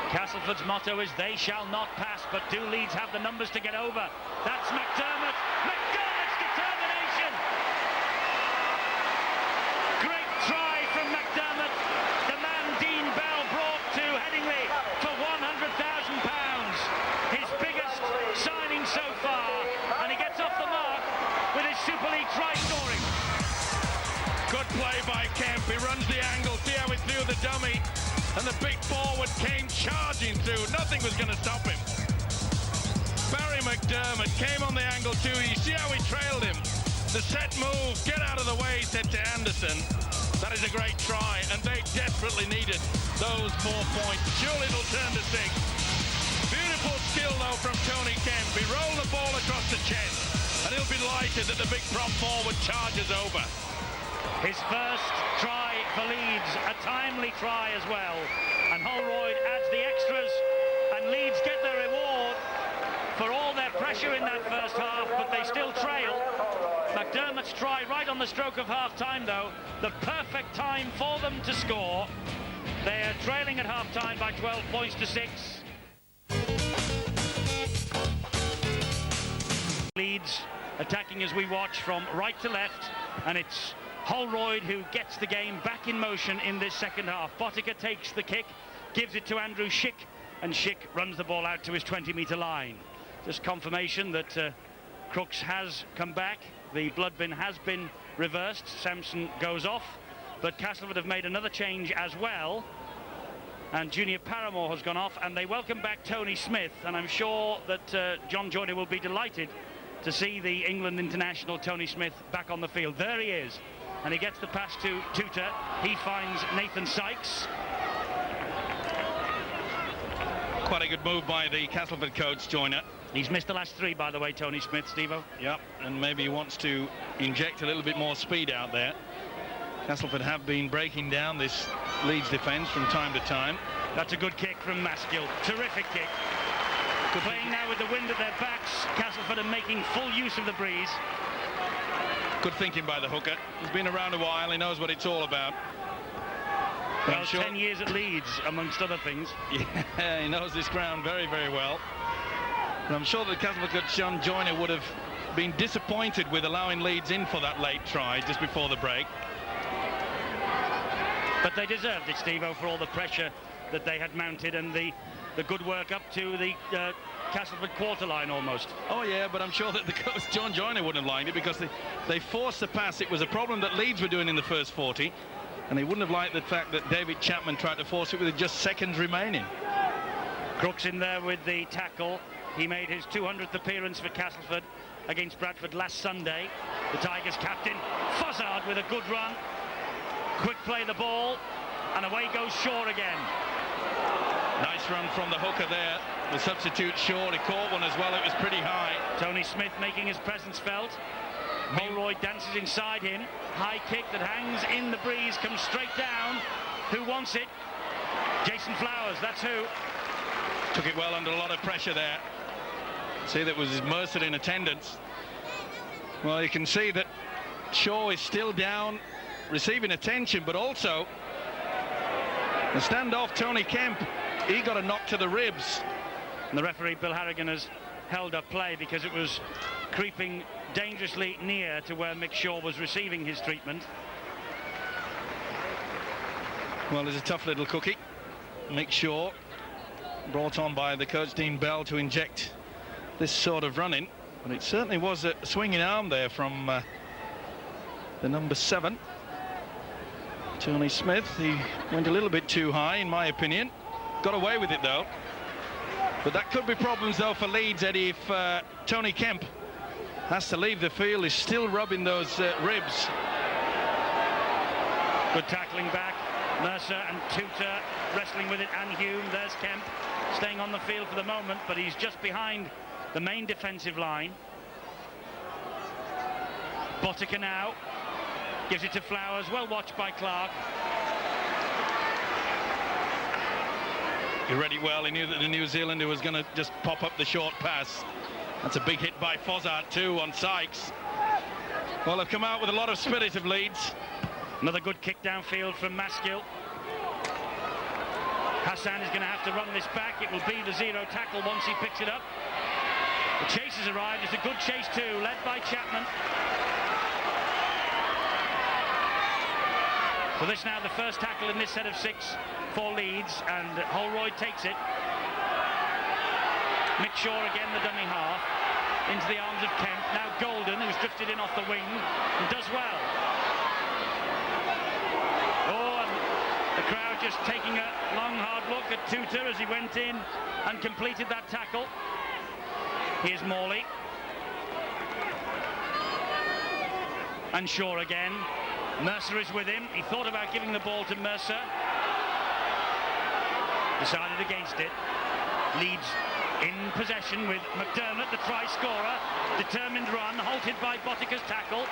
Speaker 1: Castleford's motto is they shall not pass, but do Leeds have the numbers to get over? That's McDermott. McDermott's determination. Great try from McDermott. The man Dean Bell brought to Headingley for £100,000. His biggest signing so far, and he gets off the mark with his Super League try scoring.
Speaker 2: Good play by Kemp. He runs the angle. See how he threw the dummy. And the big forward came charging through. Nothing was going to stop him. Barry McDermott came on the angle too. You see how he trailed him. The set move, get out of the way, he said to Anderson. That is a great try, and they desperately needed those 4 points. Surely it'll turn to 6. Beautiful skill though from Tony Kemp. He rolled the ball across the chest, and he'll be delighted that the big prop forward charges over.
Speaker 1: His first try for Leeds, a timely try as well. And Holroyd adds the extras, and Leeds get their reward for all their pressure in that first half, but they still trail. McDermott's try right on the stroke of half-time, though. The perfect time for them to score. They are trailing at half-time by 12 points to 6. Leeds attacking as we watch from right to left, and it's Holroyd who gets the game back in motion in this second half. Botica takes the kick, gives it to Andrew Schick, and Schick runs the ball out to his 20-metre line. Just confirmation that Crooks has come back. The blood bin has been reversed. Sampson goes off, but Castleford have made another change as well. And Junior Paramore has gone off, and they welcome back Tony Smith. And I'm sure that John Joyner will be delighted to see the England international Tony Smith back on the field. There he is. And he gets the pass to Tutor. He finds Nathan Sykes.
Speaker 2: Quite a good move by the Castleford coach, Joyner.
Speaker 1: He's missed the last 3, by the way, Tony Smith, Steve-O.
Speaker 2: Yep, and maybe he wants to inject a little bit more speed out there. Castleford have been breaking down this Leeds defence from time to time.
Speaker 1: That's a good kick from Maskill. Terrific kick. Playing now with the wind at their backs. Castleford are making full use of the breeze.
Speaker 2: Good thinking by the hooker. He's been around a while. He knows what it's all about.
Speaker 1: Well, 10 years at Leeds, amongst other things.
Speaker 2: Yeah, he knows this ground very, very well. And I'm sure that Castleford coach John Joyner would have been disappointed with allowing Leeds in for that late try just before the break.
Speaker 1: But they deserved it, Steve-O, for all the pressure that they had mounted and the good work up to the Castleford quarter line almost.
Speaker 2: Oh yeah, but I'm sure that the coach John Joyner wouldn't have liked it because they forced the pass. It was a problem that Leeds were doing in the first 40, and they wouldn't have liked the fact that David Chapman tried to force it with just seconds remaining.
Speaker 1: Crooks in there with the tackle. He made his 200th appearance for Castleford against Bradford last Sunday. The Tigers captain, Fozzard, with a good run. Quick play the ball, and away goes Shaw again.
Speaker 2: Nice run from the hooker there. The substitute Shaw, he caught one as well. It was pretty high.
Speaker 1: Tony Smith making his presence felt. Holroyd dances inside him. High kick that hangs in the breeze, comes straight down. Who wants it? Jason Flowers, that's who.
Speaker 2: Took it well under a lot of pressure there. See, that was Mercer in attendance. Well, you can see that Shaw is still down, receiving attention, but also the standoff, Tony Kemp, he got a knock to the ribs.
Speaker 1: And the referee, Bill Harrigan, has held up play because it was creeping dangerously near to where Mick Shaw was receiving his treatment.
Speaker 2: Well, there's a tough little cookie. Mick Shaw, brought on by the coach Dean Bell to inject this sort of running. But it certainly was a swinging arm there from the number 7. Tony Smith, he went a little bit too high, in my opinion. Got away with it, though. But that could be problems, though, for Leeds, Eddie, if Tony Kemp has to leave the field. He's still rubbing those ribs.
Speaker 1: Good tackling back. Mercer and Tutor wrestling with it, and Hume. There's Kemp staying on the field for the moment, but he's just behind the main defensive line. Botica now gives it to Flowers, well watched by Clark.
Speaker 2: He read it well. He knew that the New Zealander was going to just pop up the short pass. That's a big hit by Fozzard too on Sykes. Well, they've come out with a lot of spirit of Leeds.
Speaker 1: Another good kick downfield from Maskill. Hassan is going to have to run this back. It will be the zero tackle once he picks it up. The chase has arrived. It's a good chase too, led by Chapman. So this now the first tackle in this set of 6 for Leeds, and Holroyd takes it. Mick Shaw again, the dummy half, into the arms of Kemp. Now Golden, who's drifted in off the wing, and does well. Oh, and the crowd just taking a long, hard look at Tuta as he went in and completed that tackle. Here's Morley. And Shaw again. Mercer is with him. He thought about giving the ball to Mercer. Decided against it. Leeds in possession with McDermott, the try scorer. Determined run, halted by Botica's tackle.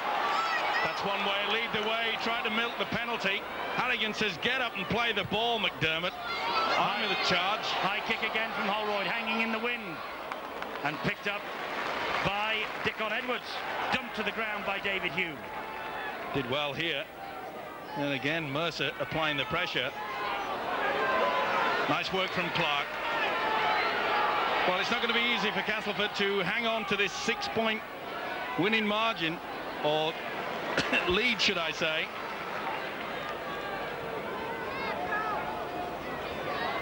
Speaker 2: That's one way. Lead the way. He tried to milk the penalty. Harrigan says, get up and play the ball, McDermott. On with the charge.
Speaker 1: High kick again from Holroyd, hanging in the wind. And picked up by Dickon Edwards. Dumped to the ground by David Hume.
Speaker 2: Did well here. And again, Mercer applying the pressure. Nice work from Clark. Well, it's not going to be easy for Castleford to hang on to this 6-point winning margin, or lead, should I say.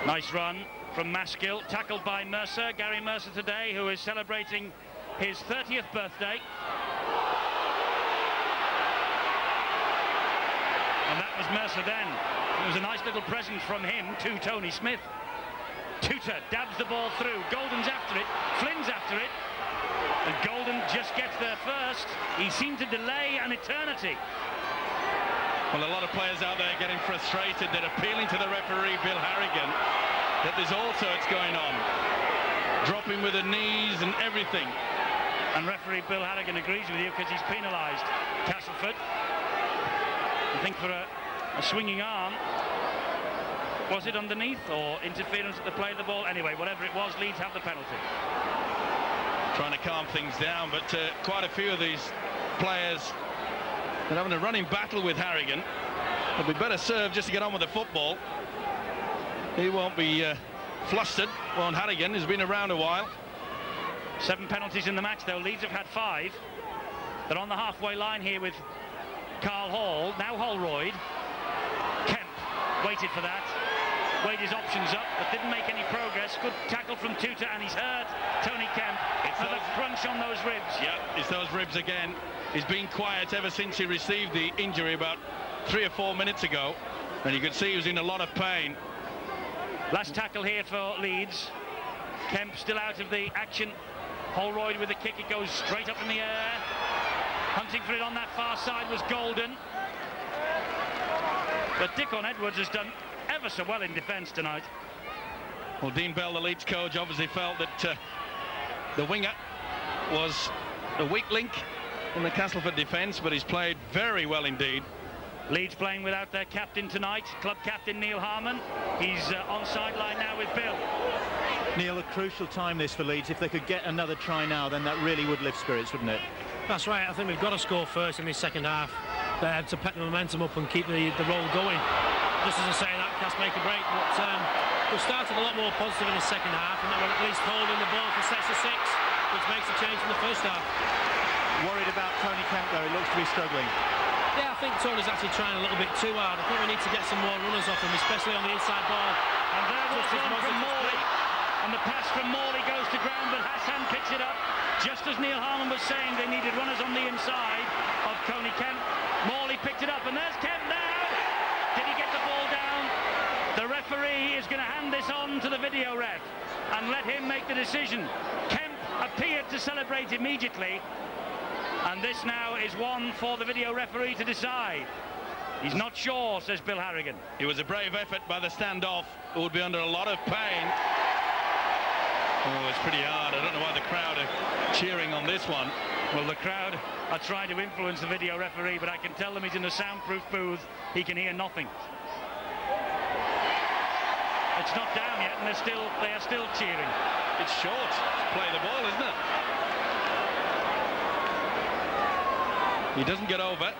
Speaker 1: Nice run from Maskill, tackled by Mercer. Gary Mercer today, who is celebrating his 30th birthday. And that was Mercer then. It was a nice little present from him to Tony Smith. Tuta dabs the ball through. Golden's after it. Flynn's after it. And Golden just gets there first. He seemed to delay an eternity.
Speaker 2: Well, a lot of players out there getting frustrated. They're appealing to the referee, Bill Harrigan, that there's all sorts going on. Dropping with the knees and everything.
Speaker 1: And referee Bill Harrigan agrees with you because he's penalised Castleford. I think for a swinging arm. Was it underneath or interference at the play of the ball? Anyway, whatever it was, Leeds have the penalty.
Speaker 2: Trying to calm things down, but quite a few of these players are having a running battle with Harrigan. It'll be better served just to get on with the football. He won't be flustered. Won't Harrigan, who's been around a while.
Speaker 1: 7 penalties in the match, though. Leeds have had 5. They're on the halfway line here with Carl Hall. Now Holroyd. Kemp waited for that. Weighed his options up, but didn't make any progress. Good tackle from Tuta, and he's hurt Tony Kemp. It's another crunch on those ribs.
Speaker 2: Yeah, it's those ribs again. He's been quiet ever since he received the injury about 3 or 4 minutes ago, and you could see he was in a lot of pain.
Speaker 1: Last tackle here for Leeds. Kemp still out of the action. Holroyd with the kick, it goes straight up in the air. Hunting for it on that far side was Golden. But Dickon Edwards has done ever so well in defence tonight.
Speaker 2: Well, Dean Bell, the Leeds coach, obviously felt that the winger was a weak link in the Castleford defence, but he's played very well indeed.
Speaker 1: Leeds playing without their captain tonight, club captain Neil Harmon. He's on sideline now with Bill.
Speaker 4: Neil, a crucial time this for Leeds. If they could get another try now, then that really would lift spirits, wouldn't it?
Speaker 6: That's right. I think we've got to score first in this second half to pick the momentum up and keep the roll going. Just as I say, that can't make a break, but we've started a lot more positive in the second half, and that we're at least holding the ball for sets of 6, which makes a change from the first half.
Speaker 4: Worried about Tony Kemp, though. He looks to be struggling.
Speaker 6: Yeah, I think Tony's actually trying a little bit too hard. I think we need to get some more runners off him, especially on the inside ball.
Speaker 1: And there was one from Morley. And the pass from Morley goes to ground, but Hassan picks it up. Just as Neil Harmon was saying, they needed runners on the inside of Tony Kemp. Morley picked it up, and there's Kemp now. Did he get the ball down? The referee is going to hand this on to the video ref and let him make the decision. Kemp appeared to celebrate immediately, and this now is one for the video referee to decide. He's not sure, says Bill Harrigan.
Speaker 2: It was a brave effort by the standoff, who would be under a lot of pain. Oh, it's pretty hard. I don't know why the crowd are cheering on this one.
Speaker 1: Well, the crowd are trying to influence the video referee, but I can tell them he's in a soundproof booth. He can hear nothing. It's not down yet, and they are still cheering.
Speaker 2: It's short. Play the ball, isn't it? He doesn't get over,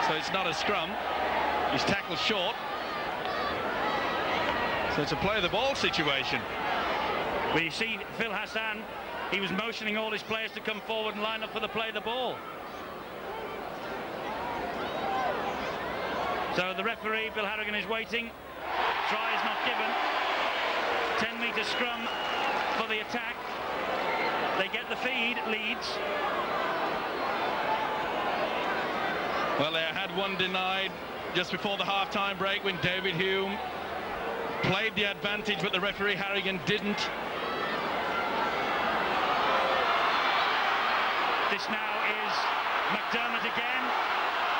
Speaker 2: so it's not a scrum. He's tackled short. So it's a play the ball situation.
Speaker 1: We see Phil Hassan, he was motioning all his players to come forward and line up for the play the ball. So the referee, Bill Harrigan, is waiting. Try is not given. 10-metre scrum for the attack. They get the feed, Leeds.
Speaker 2: Well, they had one denied just before the half-time break when David Hume played the advantage, but the referee Harrigan didn't.
Speaker 1: This now is McDermott again,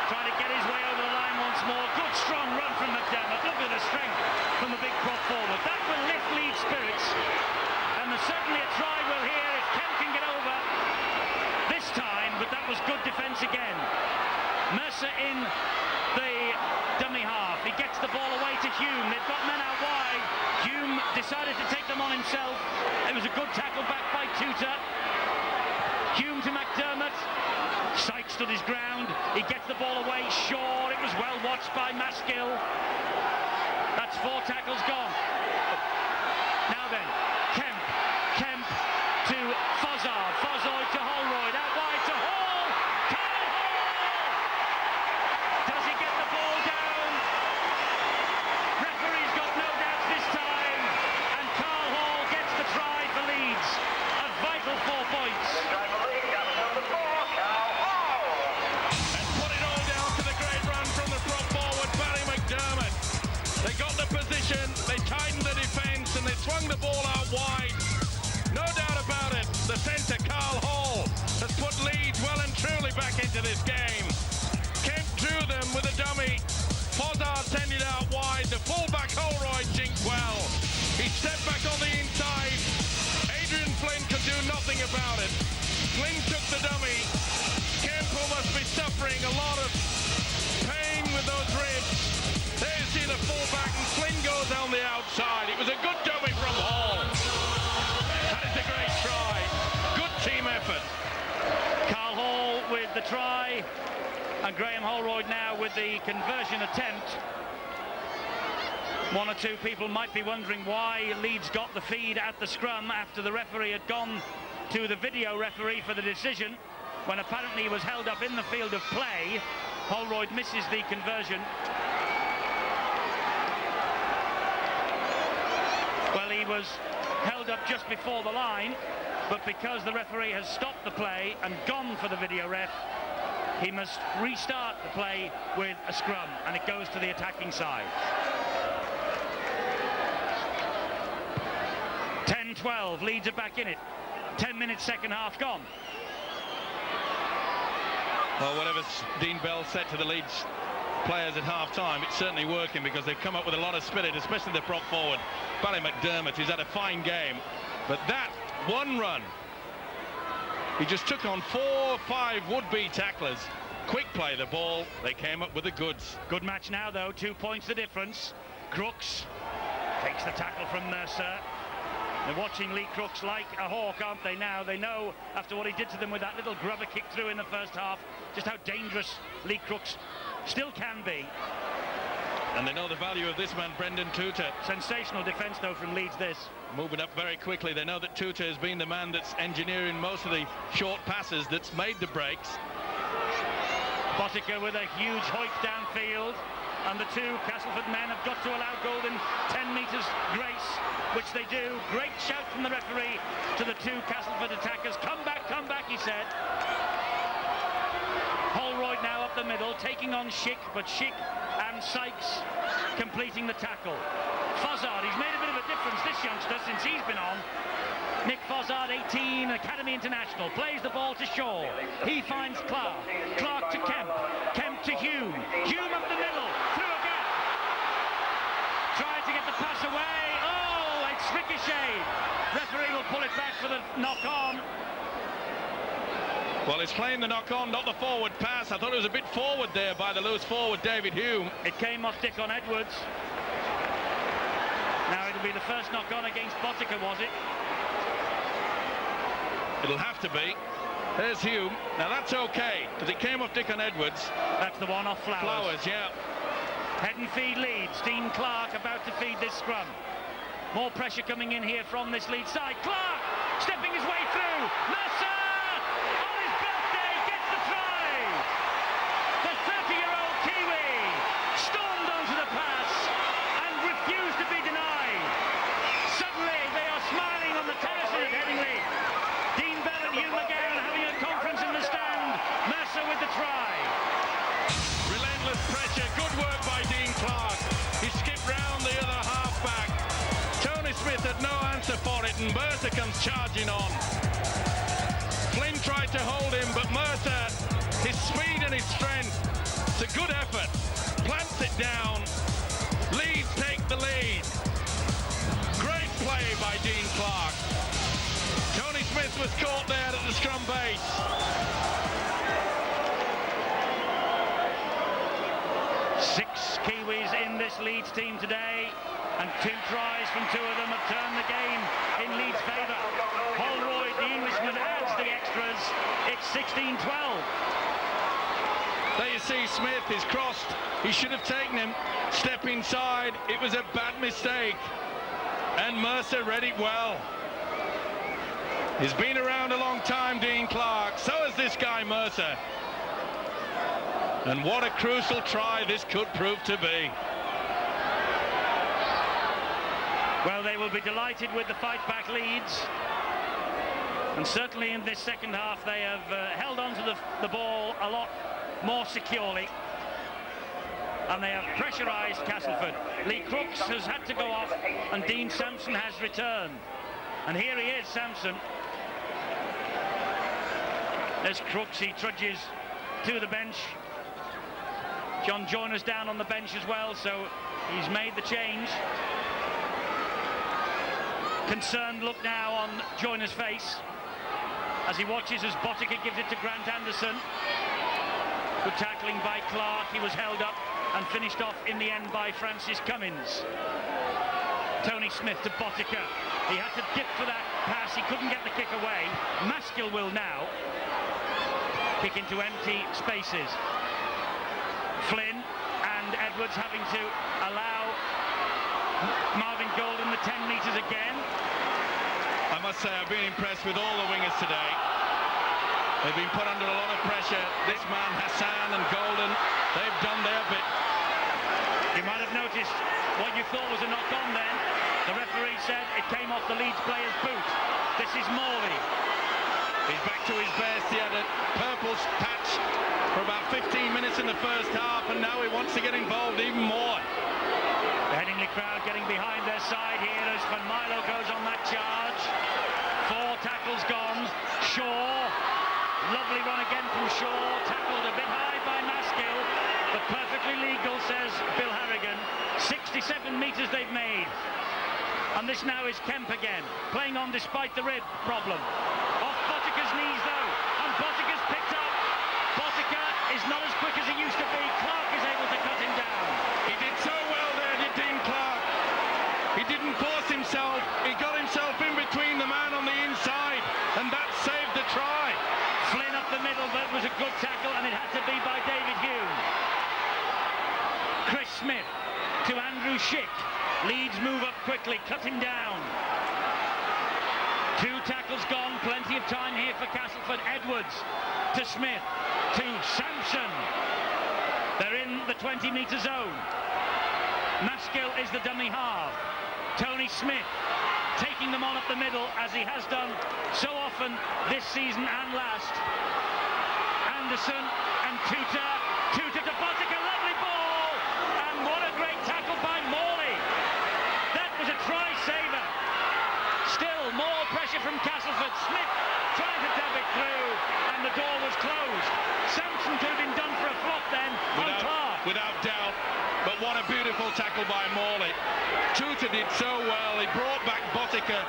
Speaker 1: trying to get his way over the line once more. Good strong run from McDermott. Look at the strength from the big prop forward. That will lift Leeds' spirits, and there's certainly a try will here if Kemp can get over this time, but that was good defence again. Mercer in the dummy half. He gets the ball away to Hume. They've got men out wide. Hume decided to take them on himself. It was a good tackle back by Tutor. Hume to McDermott. Sykes stood his ground. He gets the ball away. Shaw. It was well watched by Maskill. That's 4 tackles gone. Now then, Kemp to Fozzard. Fozzard to Holroyd. Out wide to Hall. Carl Hall! Does he get the ball down? Referee's got no doubts this time. And Carl Hall gets the try for Leeds. A vital 4 points.
Speaker 2: And put it all down to the great run from the prop forward, Barry McDermott. They got the position, they tightened the defence, and they swung the ball out wide. No doubt about it, the centre, Carl Hall, has put Leeds well and truly back into this game. Kemp drew them with a dummy. Fozzard sent it out wide. The fullback Holroyd jinked well. He stepped back on the inside. Adrian Flynn could do nothing about it. Flynn took the dummy. Kemp, who must be suffering a lot of pain with those ribs. There you see the fullback, and Flynn goes on the outside. It was a good dummy from Hall. That is a great try. Good team effort.
Speaker 1: Carl Hall with the try, and Graham Holroyd now with the conversion attempt. 1 or 2 people might be wondering why Leeds got the feed at the scrum after the referee had gone to the video referee for the decision, when apparently he was held up in the field of play. Holroyd misses the conversion. Well, he was held up just before the line, but because the referee has stopped the play and gone for the video ref, he must restart the play with a scrum, and it goes to the attacking side. 10-12, Leeds are back in it. 10 minutes, second half gone.
Speaker 2: Well, whatever Dean Bell said to the Leeds players at half-time, it's certainly working, because they've come up with a lot of spirit, especially the prop forward, Barry McDermott, who's had a fine game. But that one run, he just took on 4 or 5 would-be tacklers. Quick play the ball, they came up with the goods.
Speaker 1: Good match now, though, 2 points the difference. Crooks takes the tackle from Mercer. They're watching Lee Crooks like a hawk, aren't they now? They know, after what he did to them with that little grubber kick through in the first half, just how dangerous Lee Crooks still can be.
Speaker 2: And they know the value of this man, Brendan Tutor.
Speaker 1: Sensational defence, though, from Leeds, this.
Speaker 2: Moving up very quickly. They know that Tutor has been the man that's engineering most of the short passes that's made the breaks.
Speaker 1: Botica with a huge hoik downfield, and the 2 Castleford men have got to allow Golden 10 metres grace, which they do. Great shout from the referee to the 2 Castleford attackers. Come back, he said. Holroyd now up the middle, taking on Schick, but Schick and Sykes completing the tackle. Fozzard, he's made a bit of a difference, this youngster, since he's been on. Nick Fozzard, 18, Academy International, plays the ball to Shaw. He finds Clark. Clark to Kemp. Kemp to Hume. Hume up the middle, through a gap. Trying to get the pass away. Oh, it's ricocheted. Referee will pull it back for the knock-on.
Speaker 2: Well, it's playing the knock-on, not the forward pass. I thought it was a bit forward there by the loose forward, David Hume.
Speaker 1: It came off Dick on Edwards. Now it'll be the first knock-on against Botica, was it?
Speaker 2: It'll have to be. There's Hume. Now that's okay, because it came off Dick on Edwards.
Speaker 1: That's the one off Flowers.
Speaker 2: Flowers, yeah.
Speaker 1: Head and feed Leeds. Dean Clark about to feed this scrum. More pressure coming in here from this lead side. Clark stepping his way through. Mercer on his birthday gets the try. The 30-year-old Kiwi stormed onto the pass and refused to be denied. Suddenly they are smiling on the terraces at Headingley. Dean Bell and Hugh McGowan having a conference in the stand. Mercer with the try.
Speaker 2: Relentless pressure, good work by Dean Clark. He skipped round the other half-back. Tony Smith had no answer for it, and Mercer comes charging on. Flynn tried to hold him, but Mercer, his speed and his strength, it's a good effort. Plants it down. Leeds take the lead. Great play by Dean Clark. Tony Smith was caught there at the scrum base.
Speaker 1: Six Kiwis in this Leeds team today, and 2 tries from 2 of them have turned the game in Leeds' favour. Holroyd, the Englishman, adds the extras. It's 16-12.
Speaker 2: There you see Smith is crossed. He should have taken him. Step inside. It was a bad mistake. And Mercer read it well. He's been around a long time, Dean Clark. So has this guy, Mercer. And what a crucial try this could prove to be.
Speaker 1: Well, they will be delighted with the fight-back Leeds. And certainly in this second half, they have held on to the ball a lot more securely. And they have pressurised Castleford. Lee Crooks has had to go off, and Dean Sampson has returned. And here he is, Sampson. There's Crooks, he trudges to the bench. John Joyner's down on the bench as well, so he's made the change. Concerned look now on Joyner's face as he watches as Bottica gives it to Grant Anderson. Good tackling by Clark. He was held up and finished off in the end by Francis Cummins. Tony Smith to Bottica. He had to dip for that pass. He couldn't get the kick away. Maskell will now kick into empty spaces. Flynn and Edwards having to allow Marvin Golden the 10 metres again.
Speaker 2: I must say I've been impressed with all the wingers today. They've been put under a lot of pressure. This man, Hassan and Golden, they've done their bit.
Speaker 1: You might have noticed what you thought was a knock-on then. The referee said it came off the Leeds player's boot. This is Morley.
Speaker 2: He's back to his best. He had a purple patch for about 15 minutes in the first half, and now he wants to get involved even more.
Speaker 1: The Headingley crowd getting behind their side here as Van Milo goes on that charge. 4 tackles gone. Shaw, lovely run again from Shaw, tackled a bit high by Maskell, but perfectly legal, says Bill Harrigan. 67 metres they've made. And this now is Kemp again, playing on despite the rib problem. Off Bottica's knees though, and Bottica's picked up. Bottica is not as quick as he used to be. Clark is able to cut him down.
Speaker 2: He did so well there, did Dean Clark. He didn't force himself. He got himself in between the man on the inside, and that saved the try.
Speaker 1: Flynn up the middle, but it was a good tackle, and it had to be by David Hume. Chris Smith to Andrew Schick. Leeds move up quickly, cut him down. 2 tackles gone, plenty of time here for Castleford. Edwards to Smith, to Sampson. They're in the 20-metre zone. Maskell is the dummy half. Tony Smith taking them on up the middle, as he has done so often this season and last. Anderson and Tuta to Bottica, lovely ball, and what a great tackle by Morley. That was a try saver. Still more pressure from Castleford. Smith trying to dab it through, and the door was closed. Sampson could have been done for a flop then on Clark.
Speaker 2: Without doubt, but what a beautiful tackle by Morley. Tuta did so well. He brought back Bottica,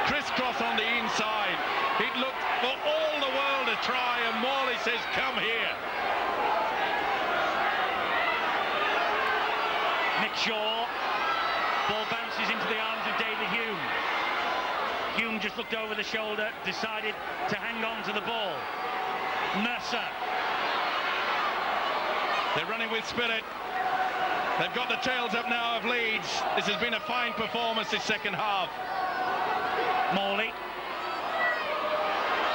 Speaker 2: crisscross on the inside. It looked for all the world a try, and Morley says, come here.
Speaker 1: Nick Shaw, ball bounces into the arms of David Hume. Hume just looked over the shoulder, decided to hang on to the ball. Mercer.
Speaker 2: They're running with spirit. They've got the tails up now of Leeds. This has been a fine performance this second half.
Speaker 1: Morley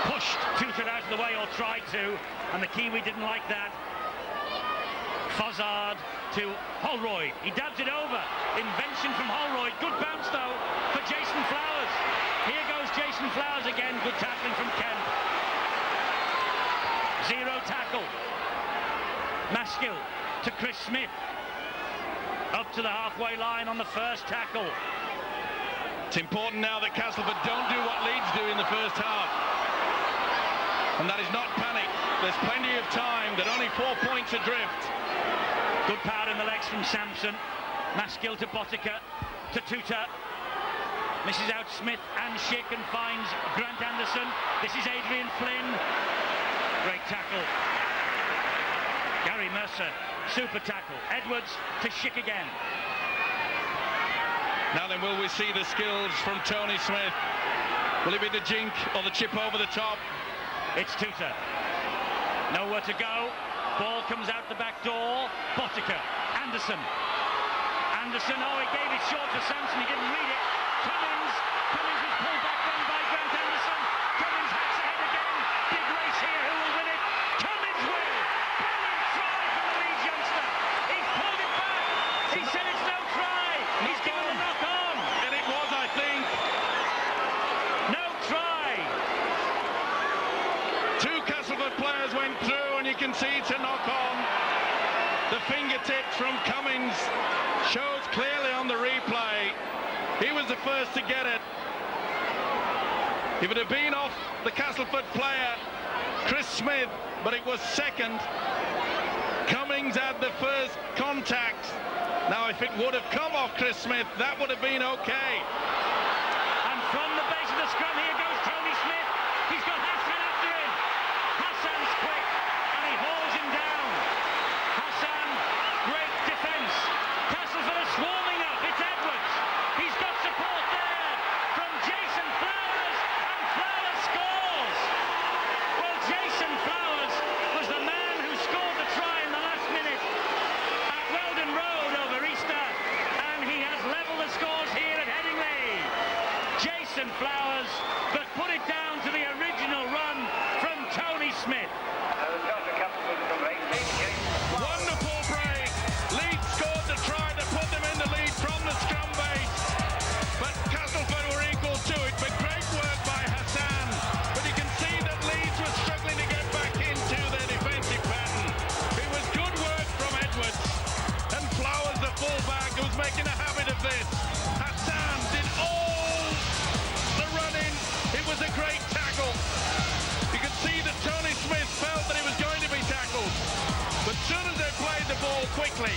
Speaker 1: pushed Tutor out of the way, or tried to, and the Kiwi didn't like that. Fozzard to Holroyd. He dabs it over. Invention from Holroyd. Good bounce though for Jason Flowers. Here goes Jason Flowers again. Good tackling from Kemp. Zero tackle. Maskill to Chris Smith. Up to the halfway line on the first tackle.
Speaker 2: It's important now that Castleford don't do what Leeds do in the first half. And that is not panic. There's plenty of time. They're only 4 points adrift.
Speaker 1: Good power in the legs from Sampson. Maskill to Botica to Tutor. Misses out Smith and Schick and finds Grant Anderson. This is Adrian Flynn. Great tackle. Gary Mercer, super tackle. Edwards to Schick again.
Speaker 2: Now then, will we see the skills from Tony Smith? Will it be the jink or the chip over the top?
Speaker 1: It's Tutor. Nowhere to go. Ball comes out the back door. Botica. Anderson. Anderson, oh, he gave it short to Sampson. He didn't read it. Cummins was pulled back then by Grant Anderson. Cummins hacks ahead again. Big race here. Who will win it? Cummins will. Brilliant try from the Leeds youngster. He's pulled it back. He said it's no try. He's given the knock on.
Speaker 2: And it was, I think.
Speaker 1: No try.
Speaker 2: Two Castleford players went through, and you can see it's a knock on. The fingertips from Cummins shows clearly on the replay. He was the first to get it. If it had been off the Castleford player, Chris Smith, but it was second. Cummins had the first contact. Now, if it would have come off Chris Smith, that would have been okay.
Speaker 1: And from the base of the scrum, here goes Tony Smith. He's got Hassan after him. Hassan's quick, and he hauls him down. Hassan, great defence. Castleford are swarming up. It's Edwards. He's got support there from Jason Flowers, and Flowers scores. Well, Jason Flowers was the man who scored the try in the last minute at Weldon Road over Easter, and he has levelled the scores here at Headingley. Jason Flowers, but put it down to the original run from Tony Smith.
Speaker 2: Wonderful break. Leeds scored the try to put them in the lead from the scrum base. But Castleford were equal to it. But great work by Hassan. But you can see that Leeds was struggling to get back into their defensive pattern. It was good work from Edwards. And Flowers, the fullback, who's making a habit of this. Hassan did all the running. It was a great tackle. You could see that Tony Smith felt that he was going to be tackled. But as soon as they played the ball quickly,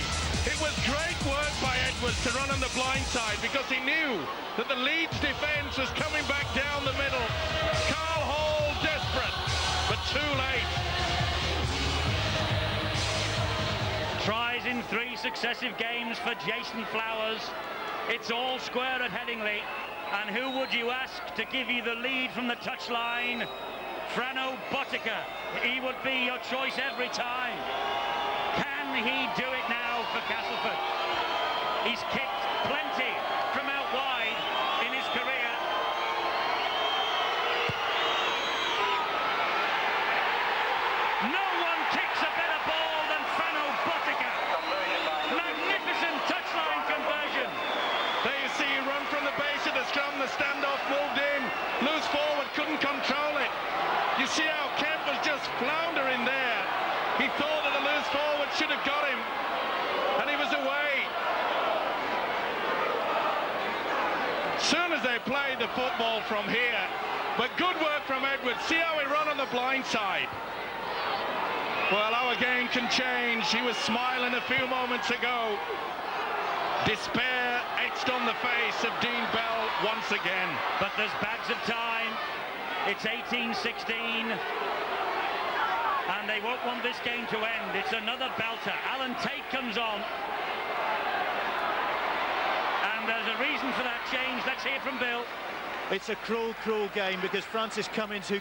Speaker 2: it was great work by Edwards to run on the blind side, because he knew that the Leeds defence was coming back down the middle. Carl Hall desperate, but too late.
Speaker 1: Tries in 3 successive games for Jason Flowers. It's all square at Headingley. And who would you ask to give you the lead from the touchline? Frano Botica. He would be your choice every time. Can he do it now for Castleford? He's kicked plenty from out wide in his career. No one kicks a better ball than Frano Botica. Magnificent touchline conversion.
Speaker 2: There you see he run from the base of the scrum, the standoff moved in, loose forward, couldn't control it. You see how Kemp was just floundering there. He thought that the loose forward should have got him, and he was away. Soon as they played the football from here, but good work from Edwards. See how he run on the blind side. Well, our game can change. He was smiling a few moments ago. Despair etched on the face of Dean Bell once again.
Speaker 1: But there's bags of time. It's 18-16. And they won't want this game to end. It's another belter. Alan Tate comes on. And there's a reason for that change. Let's hear from Bill.
Speaker 4: It's a cruel, cruel game because Francis Cummins, who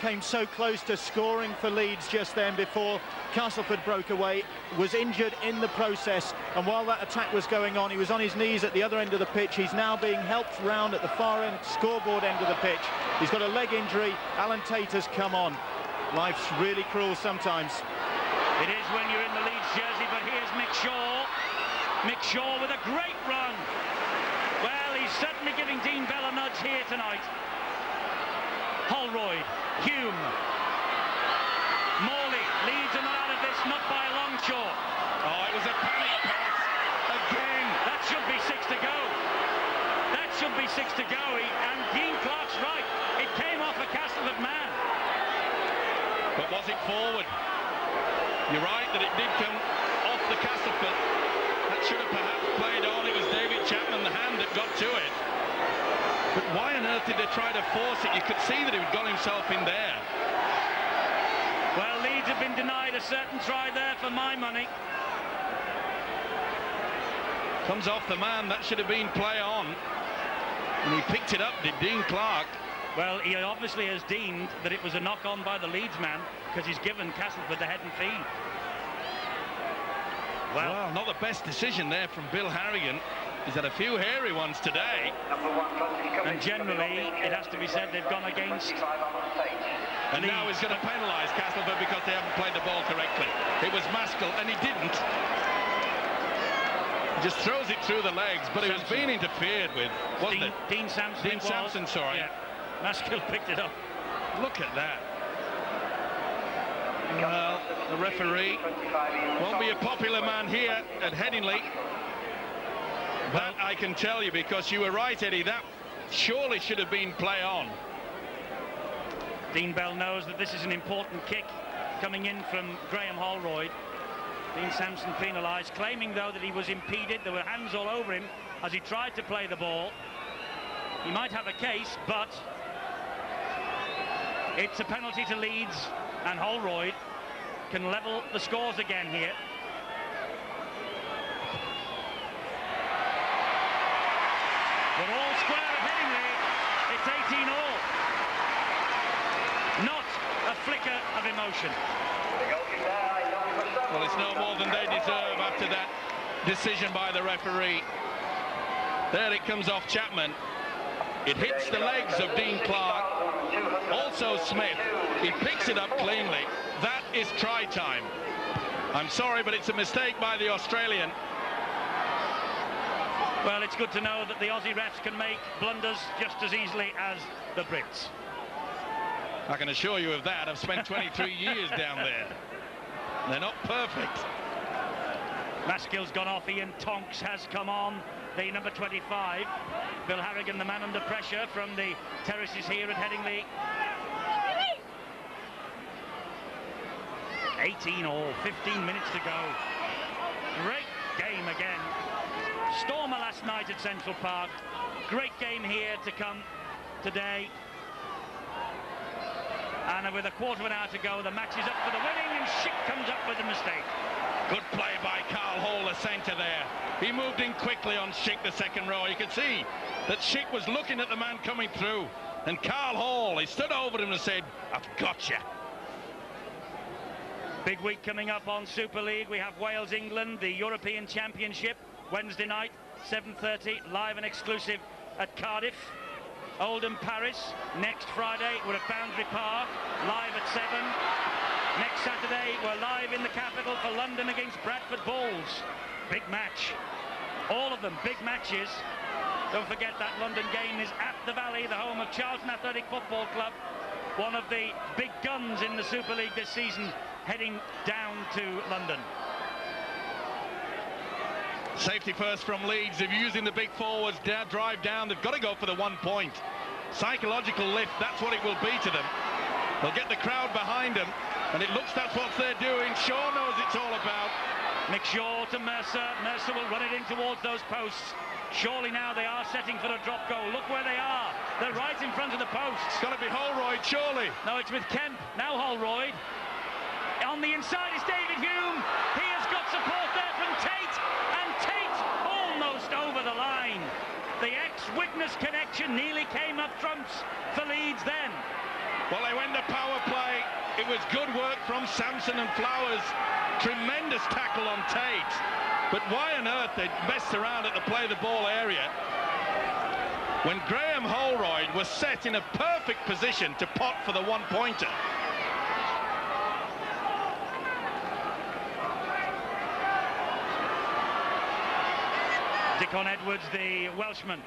Speaker 4: came so close to scoring for Leeds just then before Castleford broke away, was injured in the process, and while that attack was going on, he was on his knees at the other end of the pitch. He's now being helped round at the far end, scoreboard end of the pitch. He's got a leg injury. Alan Tate has come on. Life's really cruel sometimes.
Speaker 1: It is when you're in the Leeds jersey, but here's Mick Shaw. Mick Shaw with a great run. Well, he's certainly giving Dean Bell a nudge here tonight. Holroyd, Hume, Morley, Leeds are not out of this, not by a long shot.
Speaker 2: Oh, it was a panic pass again.
Speaker 1: That should be 6 to go. That should be 6 to go. And Dean Clark's right. It came off a Castleford man.
Speaker 2: But was it forward? You're right that it did come off the Castleford. That should have perhaps played on. It was David Chapman, the hand that got to it. But why on earth did they try to force it? You could see that he had got himself in there.
Speaker 1: Well, Leeds have been denied a certain try there for my money.
Speaker 2: Comes off the man. That should have been play on. And he picked it up, did Dean Clark.
Speaker 1: Well, he obviously has deemed that it was a knock-on by the Leeds man because he's given Castleford the head and feed.
Speaker 2: Well, not the best decision there from Bill Harrigan. He's had a few hairy ones today.
Speaker 1: And generally, it has to be said, they've gone against.
Speaker 2: And now he's going to penalise Castleford because they haven't played the ball correctly. It was Maskell, and he didn't. He just throws it through the legs, but it was being interfered with, wasn't it?
Speaker 1: Dean Sampson.
Speaker 2: Dean Sampson, sorry.
Speaker 1: Yeah. Maskell picked it up.
Speaker 2: Look at that. Well, the referee won't be a popular man here at Headingley. That I can tell you, because you were right, Eddie. That surely should have been play on.
Speaker 1: Dean Bell knows that this is an important kick coming in from Graham Holroyd. Dean Sampson penalised, claiming though that he was impeded. There were hands all over him as he tried to play the ball. He might have a case, but it's a penalty to Leeds, and Holroyd can level the scores again here. We're all square at Headingley. It's 18-all. Not a flicker of emotion.
Speaker 2: Well, it's no more than they deserve after that decision by the referee. There it comes off Chapman. It hits the legs of Dean Clark. Also Smith. He picks it up cleanly. That is try time. I'm sorry, but it's a mistake by the Australian.
Speaker 1: Well, it's good to know that the Aussie refs can make blunders just as easily as the Brits.
Speaker 2: I can assure you of that. I've spent 23 years down there. They're not perfect.
Speaker 1: Maskell's gone off. Ian Tonks has come on. The number 25. Bill Harrigan, the man under pressure from the terraces here at Headingley. 18-all, 15 minutes to go. Great game again. Stormer last night at Central Park. Great game here to come today. And with a quarter of an hour to go, the match is up for the winning, and Schick comes up with a mistake.
Speaker 2: Good play by Carl Hall, the centre there. He moved in quickly on Schick, the second row. You could see that Schick was looking at the man coming through. And Carl Hall, he stood over him and said, "I've got you."
Speaker 1: Big week coming up on Super League. We have Wales-England, the European Championship, Wednesday night, 7:30, live and exclusive at Cardiff. Oldham Paris, next Friday, we're at Boundary Park, live at 7. Next Saturday, we're live in the capital for London against Bradford Bulls. Big match. All of them big matches. Don't forget that London game is at the Valley, the home of Charlton Athletic Football Club. One of the big guns in the Super League this season, heading down to London.
Speaker 2: Safety first from Leeds. If you're using the big forwards, drive down, they've got to go for the 1 point. Psychological lift, that's what it will be to them. They'll get the crowd behind them, and it looks that's what they're doing. Shaw knows it's all about.
Speaker 1: McShaw to Mercer. Mercer will run it in towards those posts. Surely now they are setting for a drop goal. Look where they are. They're right in front of the posts.
Speaker 2: It's got to be Holroyd, surely.
Speaker 1: No, it's with Kemp. Now Holroyd. On the inside is David Hume. He has got support there from Tate. And Tate almost over the line. The ex-Witness Connect action nearly came up trumps for Leeds then.
Speaker 2: Well, they went to power play. It was good work from Sampson and Flowers. Tremendous tackle on Tate. But why on earth they messed around at the play the ball area when Graham Holroyd was set in a perfect position to pot for the one-pointer?
Speaker 1: Dickon Edwards, the Welshman.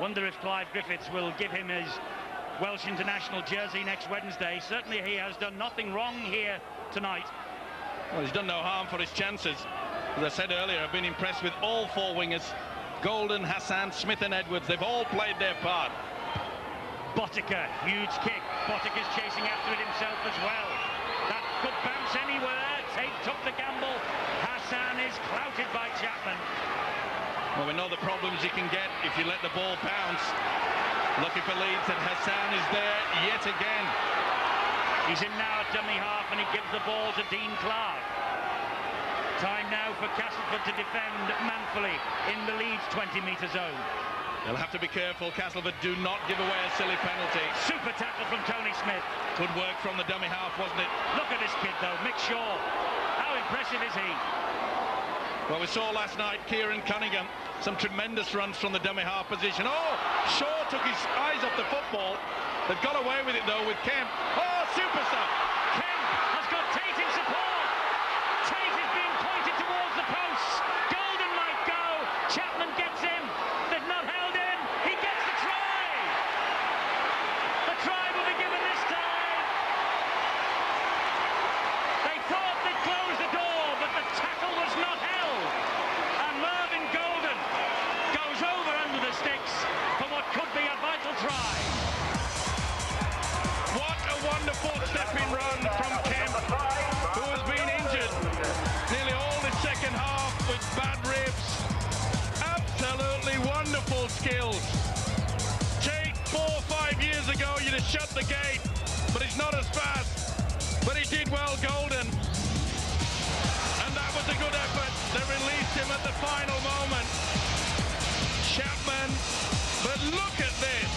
Speaker 1: Wonder if Clive Griffiths will give him his Welsh international jersey next Wednesday. Certainly he has done nothing wrong here tonight.
Speaker 2: Well, he's done no harm for his chances. As I said earlier, I've been impressed with all four wingers. Golden, Hassan, Smith and Edwards. They've all played their part.
Speaker 1: Botica, huge kick. Botica's chasing after it himself as well. That could bounce anywhere. Tate took the gamble. Hassan is clouted by Chapman.
Speaker 2: Well, we know the problems you can get if you let the ball bounce. Lucky for Leeds that Hassan is there yet again.
Speaker 1: He's in now at dummy half and he gives the ball to Dean Clark. Time now for Castleford to defend manfully in the Leeds 20-metre zone.
Speaker 2: They'll have to be careful. Castleford do not give away a silly penalty.
Speaker 1: Super tackle from Tony Smith.
Speaker 2: Good work from the dummy half, wasn't it?
Speaker 1: Look at this kid though, Mick Shaw. How impressive is he?
Speaker 2: Well, we saw last night Kieran Cunningham, some tremendous runs from the dummy half position. Oh, Shaw took his eyes off the football. They've got away with it though with Kemp. Oh, super stuff.
Speaker 1: Kemp has got Tate in support. Tate is being pointed towards the posts. Golden might go. Chapman gets him. They've not held him. He gets the try. The try will be given this time. They thought they'd close the door, but the tackle was not held. And Mervyn Golden goes over under the sticks for what could be a vital try.
Speaker 2: What a wonderful stepping run from Kemp, who has been injured nearly all the second half with bad ribs. Absolutely wonderful skills. Tate 4 or 5 years ago, you'd have shut the gate, but he's not as fast. But he did well, Golden. And that was a good effort. They released him at the final moment. Chapman, but look at this.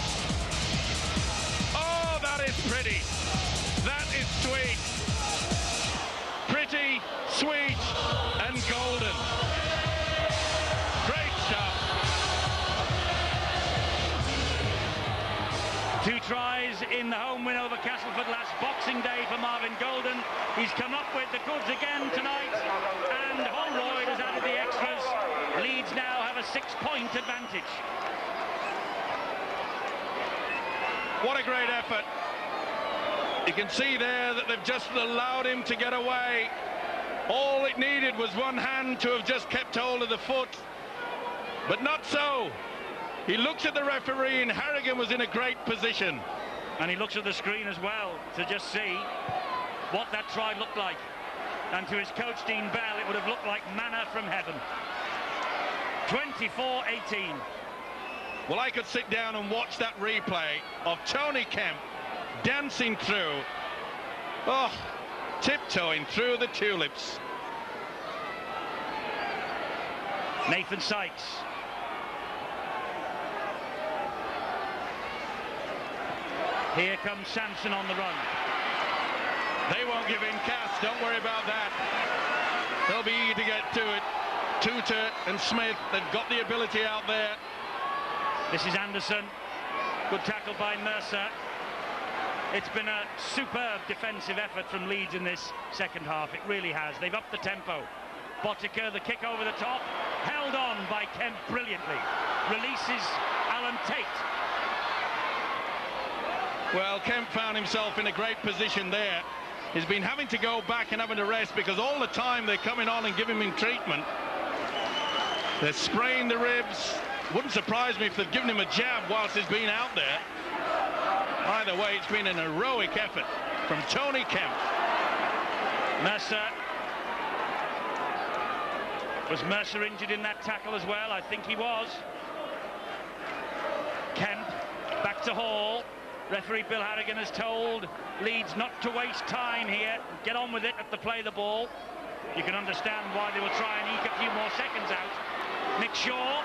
Speaker 2: Oh, that is pretty. That is sweet. Pretty, sweet, and golden. Great stuff.
Speaker 1: 2 tries in the home win over Castleford last Boxing Day for Marvin Golden. He's come up with the goods again tonight, and Holroyd has added the extras. Leeds now have a 6-point advantage.
Speaker 2: What a great effort. You can see there that they've just allowed him to get away. All it needed was one hand to have just kept hold of the foot. But not so. He looks at the referee and Harrigan was in a great position.
Speaker 1: And he looks at the screen as well to just see what that try looked like. And to his coach, Dean Bell, it would have looked like manna from heaven. 24-18.
Speaker 2: Well, I could sit down and watch that replay of Tony Kemp dancing through, tiptoeing through the tulips.
Speaker 1: Nathan Sykes. Here comes Sampson on the run.
Speaker 2: They won't give in, Cass, don't worry about that. They'll be eager to get to it. Tutor and Smith, they've got the ability out there.
Speaker 1: This is Anderson. Good tackle by Mercer. It's been a superb defensive effort from Leeds in this second half. It really has. They've upped the tempo. Botica, the kick over the top, held on by Kemp brilliantly. Releases Alan Tate.
Speaker 2: Well, Kemp found himself in a great position there. He's been having to go back and having to rest because all the time they're coming on and giving him treatment. They're spraying the ribs. Wouldn't surprise me if they've given him a jab whilst he's been out there. Either way, it's been an heroic effort from Tony Kemp.
Speaker 1: Mercer. Was Mercer injured in that tackle as well? I think he was. Kemp back to Hall. Referee Bill Harrigan has told Leeds not to waste time here. Get on with it at the play the ball. You can understand why they will try and eke a few more seconds out. Mick Shaw.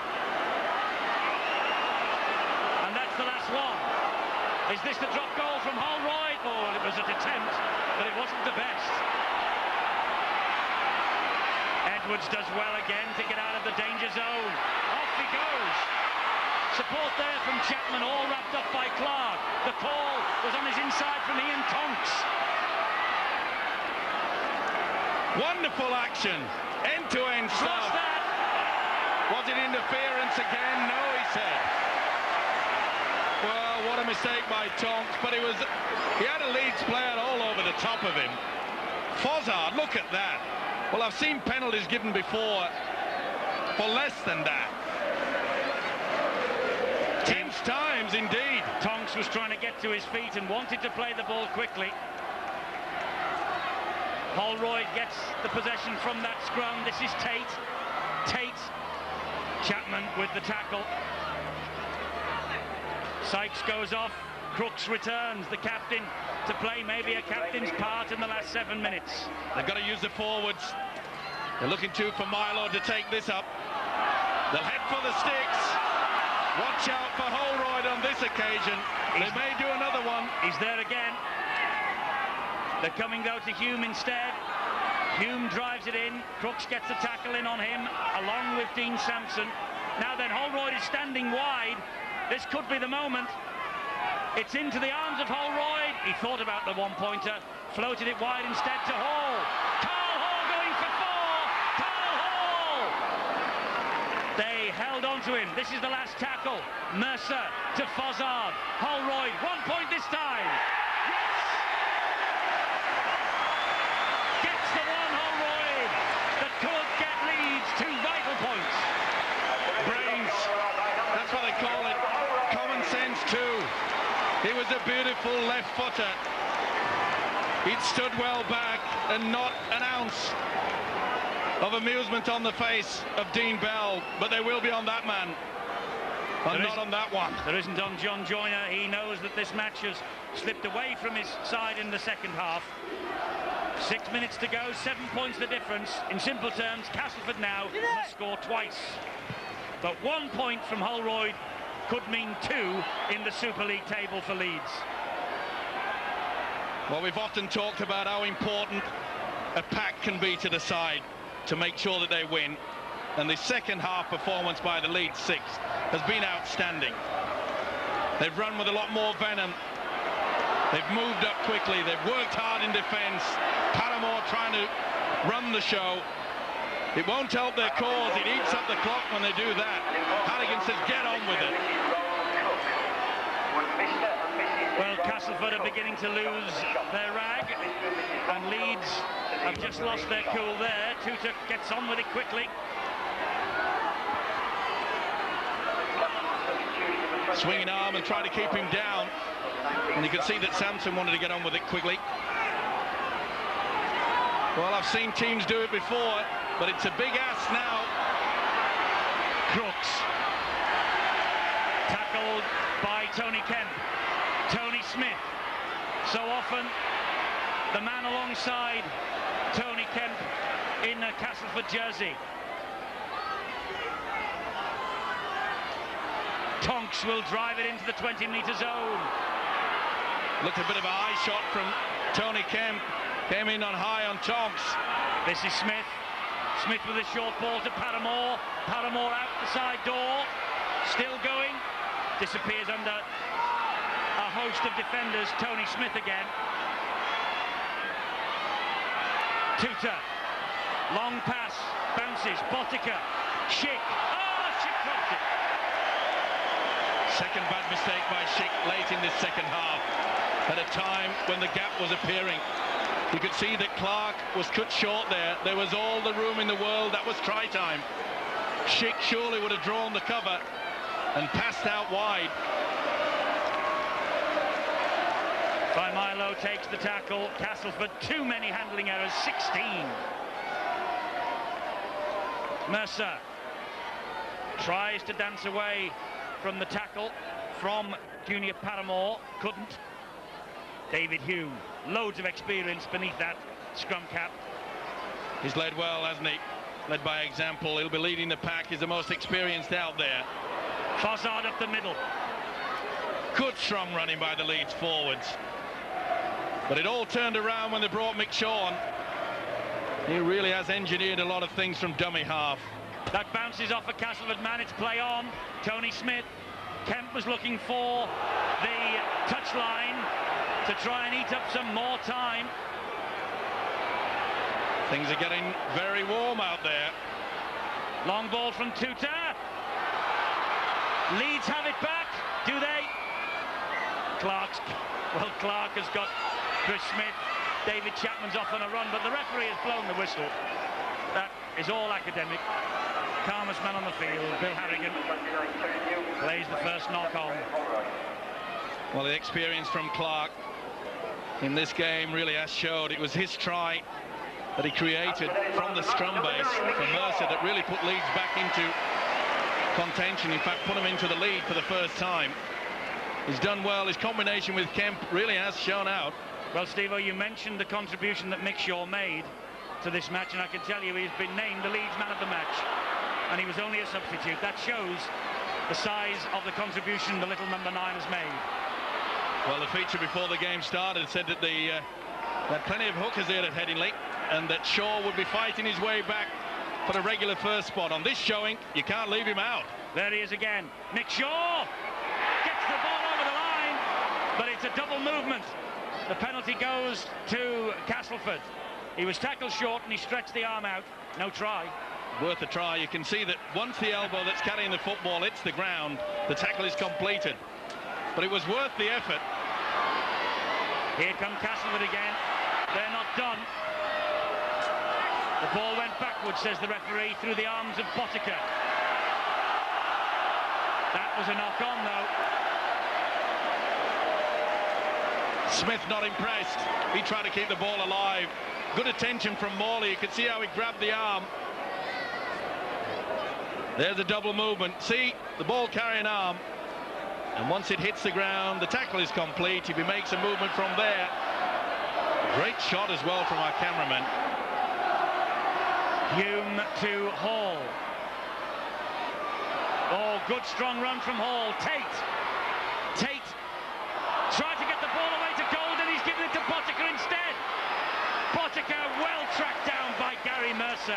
Speaker 1: And that That's the last one. Is this the drop goal from Holroyd? Oh, well, it was an attempt, but it wasn't the best. Edwards does well again to get out of the danger zone. Off he goes. Support there from Chapman, all wrapped up by Clark. The call was on his inside from Ian Tonks.
Speaker 2: Wonderful action. End-to-end stuff. Was it interference again? No, he said. Well, what a mistake by Tonks, but he had a Leeds player all over the top of him. Fozzard, look at that. Well, I've seen penalties given before for less than that. Tense times indeed.
Speaker 1: Tonks was trying to get to his feet and wanted to play the ball quickly. Holroyd gets the possession from that scrum. This is Tate. Chapman with the tackle. Sykes goes off. Crooks returns, the captain, to play maybe a captain's part in the last 7 minutes.
Speaker 2: They've got to use the forwards. They're looking for Milo to take this up. They'll head for the sticks. Watch out for Holroyd on this occasion. They may do another one.
Speaker 1: He's there again. They're coming though to Hume instead. Hume drives it in. Crooks gets a tackle in on him, along with Dean Sampson. Now then, Holroyd is standing wide. This could be the moment. It's into the arms of Holroyd. He thought about the one-pointer, floated it wide instead to Hall. Carl Hall going for 4. Carl Hall! They held on to him. This is the last tackle. Mercer to Fozzard. Holroyd, 1 point this time. Yes! Gets the one, Holroyd, that could get Leeds 2 vital points.
Speaker 2: Brains, that's what they call it. Common sense too. He was a beautiful left footer. He'd stood well back and not an ounce of amusement on the face of Dean Bell, but they will be on that man, and not on that one.
Speaker 1: There isn't on John Joyner. He knows that this match has slipped away from his side in the second half. 6 minutes to go, 7 points the difference. In simple terms, Castleford now must score twice. But 1 point from Holroyd could mean 2 in the Super League table for Leeds.
Speaker 2: Well, we've often talked about how important a pack can be to the side to make sure that they win, and the second half performance by the Leeds 6 has been outstanding. They've run with a lot more venom. They've moved up quickly. They've worked hard in defence. Paramore trying to run the show. It won't help their cause. It eats up the clock when they do that. Harrigan says, get on with it.
Speaker 1: Well, Castleford are beginning to lose their rag, and Leeds have just lost their cool there. Tutor gets on with it quickly.
Speaker 2: Swinging arm and trying to keep him down. And you can see that Sampson wanted to get on with it quickly. Well, I've seen teams do it before, but it's a big ask now.
Speaker 1: Crooks. Tackled by Tony Kemp. Tony Smith. So often, the man alongside Tony Kemp in a Castleford jersey. Tonks will drive it into the 20-metre zone.
Speaker 2: Looked a bit of a high shot from Tony Kemp. Came in on high on Tonks.
Speaker 1: This is Smith. Smith with a short ball to Paramore. Paramore out the side door. Still going. Disappears under a host of defenders. Tony Smith again. Tutor. Long pass. Bounces. Botica. Schick. Oh, Schick dropped it.
Speaker 2: Second bad mistake by Schick late in this second half. At a time when the gap was appearing. You could see that Clark was cut short there. There was all the room in the world. That was try time. Schick surely would have drawn the cover and passed out wide.
Speaker 1: By Milo takes the tackle. Castleford, too many handling errors, 16. Mercer tries to dance away from the tackle from Junior Paramore. Couldn't. David Hume, loads of experience beneath that scrum cap.
Speaker 2: He's led well, hasn't he? Led by example. He'll be leading the pack. He's the most experienced out there.
Speaker 1: Fozzard up the middle.
Speaker 2: Good strong running by the Leeds forwards. But it all turned around when they brought Mick Shaw on. He really has engineered a lot of things from dummy half.
Speaker 1: That bounces off a Castleford man. It's play on. Tony Smith. Kemp was looking for the touchline to try and eat up some more time.
Speaker 2: Things are getting very warm out there.
Speaker 1: Long ball from Tuta. Leeds have it back. Do they? Clark has got Chris Smith. David Chapman's off on a run, but the referee has blown the whistle. That is all academic. Calmest man on the field, Bill Harrigan, plays the first knock on.
Speaker 2: Well, the experience from Clark in this game really has showed. It was his try that he created from the scrum base for Mercer that really put Leeds back into contention. In fact, put him into the lead for the first time. He's done well. His combination with Kemp really has shown out.
Speaker 1: Well, Steve-O, you mentioned the contribution that Mick Shaw made to this match, and I can tell you he's been named the Leeds man of the match, and he was only a substitute. That shows the size of the contribution the little number 9 has made.
Speaker 2: Well, the feature before the game started said that they had plenty of hookers here at Headingley, and that Shaw would be fighting his way back for the regular first spot. On this showing, you can't leave him out.
Speaker 1: There he is again. Mick Shaw gets the ball over the line, but it's a double movement. The penalty goes to Castleford. He was tackled short and he stretched the arm out. No try.
Speaker 2: Worth a try. You can see that once the elbow that's carrying the football hits the ground, the tackle is completed. But it was worth the effort.
Speaker 1: Here come Castleford again. They're not done. The ball went backwards, says the referee, through the arms of Potica. That was a knock-on, though.
Speaker 2: Smith not impressed. He tried to keep the ball alive. Good attention from Morley. You could see how he grabbed the arm. There's a double movement. See, the ball carrying arm. And once it hits the ground, the tackle is complete. If he makes a movement from there. Great shot as well from our cameraman.
Speaker 1: Hume to Hall. Oh, good strong run from Hall. Tate tried to get the ball away to Golden. He's given it to Potica instead. Potica well tracked down by Gary Mercer.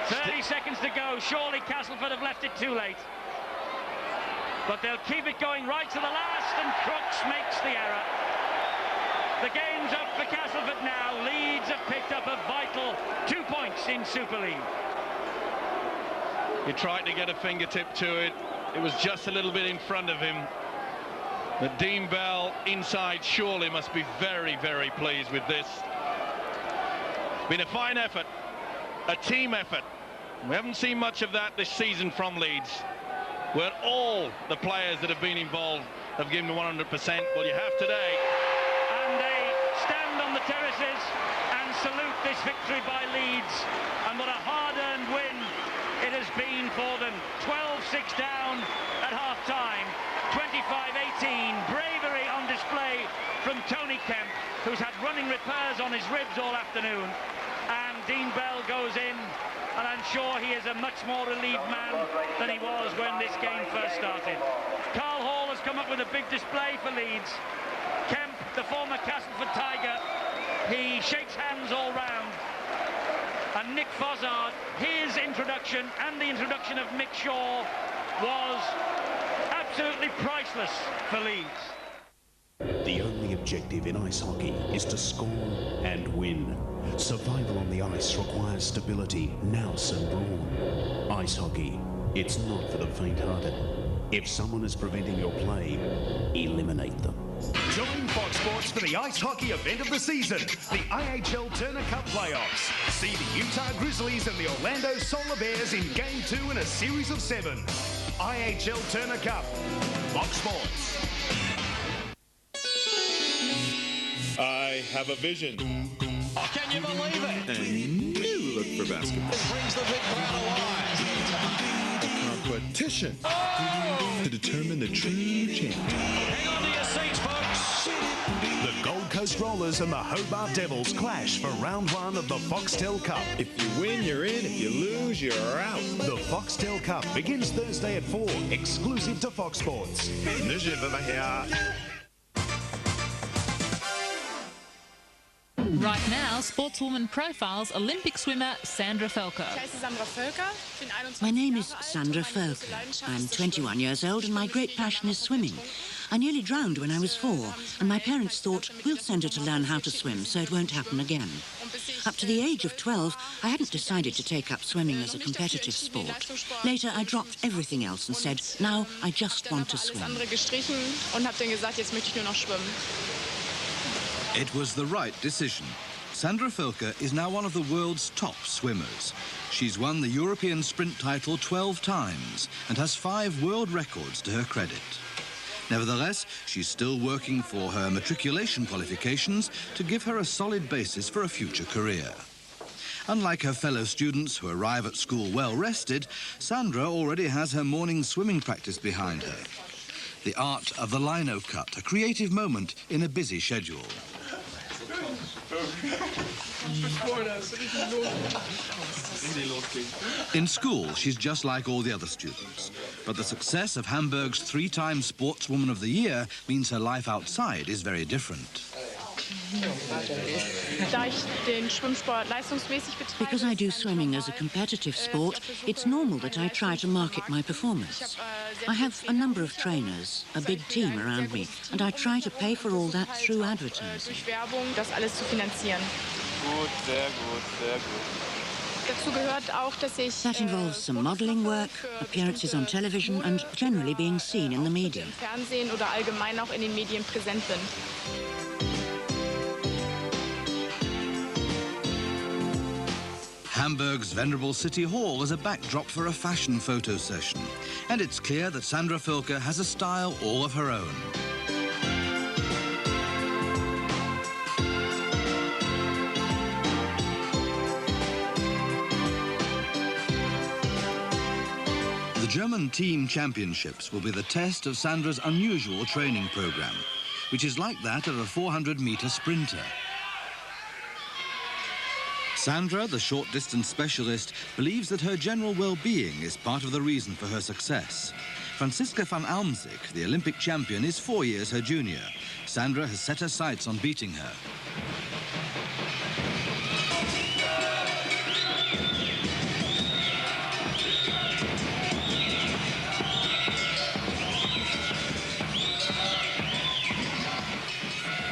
Speaker 1: 30 seconds to go. Surely Castleford have left it too late. But they'll keep it going right to the last, and Crooks makes the error. The game's up for Castleford now. Leeds have picked up a vital 2 points in Super League.
Speaker 2: He tried to get a fingertip to it. It was just a little bit in front of him. But Dean Bell inside surely must be very, very pleased with this. Been a fine effort, a team effort. We haven't seen much of that this season from Leeds, where all the players that have been involved have given 100%. Well, you have today.
Speaker 1: And they stand on the terraces and salute this victory by Leeds. And what a hard-earned win it has been for them. 12-6 down at half-time. 25-18. Bravery on display from Tony Kemp, who's had running repairs on his ribs all afternoon. And Dean Bell goes in, and I'm sure he is a much more relieved man than he was when this game first started. Carl Hall has come up with a big display for Leeds. Kemp, the former Castleford Tiger, he shakes hands all round. And Nick Fozzard, his introduction and the introduction of Mick Shaw was absolutely priceless for Leeds.
Speaker 7: The only objective in ice hockey is to score and win. Survival on the ice requires stability, nous and brawn. Ice hockey, it's not for the faint-hearted. If someone is preventing your play, eliminate them.
Speaker 8: Join Fox Sports for the ice hockey event of the season, the IHL Turner Cup playoffs. See the Utah Grizzlies and the Orlando Solar Bears in Game 2 in a series of 7. IHL Turner Cup. Fox Sports.
Speaker 9: I have a vision.
Speaker 10: Oh, can you believe it?
Speaker 9: A new look for basketball.
Speaker 10: It brings the big crowd alive.
Speaker 9: A competition to determine the true champion.
Speaker 10: Hang on to your seats, folks.
Speaker 8: The Gold Coast Rollers and the Hobart Devils clash for round one of the Foxtel Cup.
Speaker 9: If you win, you're in. If you lose, you're out.
Speaker 8: The Foxtel Cup begins Thursday at 4, exclusive to Fox Sports.
Speaker 9: Ne gêne rien.
Speaker 11: Right now, Sportswoman profiles Olympic swimmer Sandra Felker.
Speaker 12: My name is Sandra Felker. I'm 21 years old and my great passion is swimming. I nearly drowned when I was 4 and my parents thought, we'll send her to learn how to swim so it won't happen again. Up to the age of 12, I hadn't decided to take up swimming as a competitive sport. Later, I dropped everything else and said, now I just want to swim.
Speaker 13: It was the right decision. Sandra Felker is now one of the world's top swimmers. She's won the European sprint title 12 times and has 5 world records to her credit. Nevertheless, she's still working for her matriculation qualifications to give her a solid basis for a future career. Unlike her fellow students who arrive at school well rested, Sandra already has her morning swimming practice behind her. The art of the lino cut, a creative moment in a busy schedule. In school, she's just like all the other students. But the success of Hamburg's 3-time Sportswoman of the Year means her life outside is very different.
Speaker 12: Because I do swimming as a competitive sport, it's normal that I try to market my performance. I have a number of trainers, a big team around me, and I try to pay for all that through advertising. That involves some modelling work, appearances on television, and generally being seen in the media.
Speaker 13: Hamburg's venerable City Hall is a backdrop for a fashion photo session, and it's clear that Sandra Felker has a style all of her own. The German Team Championships will be the test of Sandra's unusual training program, which is like that of a 400-meter sprinter. Sandra, the short-distance specialist, believes that her general well-being is part of the reason for her success. Franziska van Almsick, the Olympic champion, is 4 years her junior. Sandra has set her sights on beating her.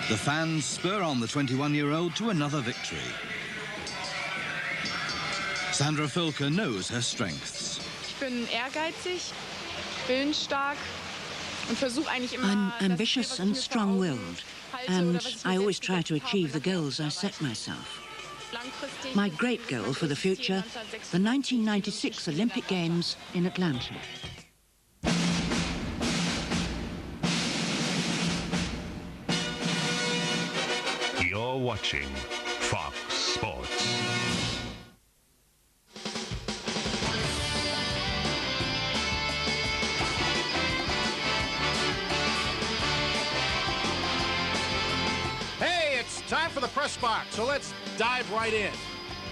Speaker 13: The fans spur on the 21-year-old to another victory. Sandra Felker knows her strengths.
Speaker 12: I'm ambitious and strong-willed, and I always try to achieve the goals I set myself. My great goal for the future, the 1996 Olympic Games in Atlanta.
Speaker 8: You're watching Fox Sports.
Speaker 14: Time for the press box, so let's dive right in.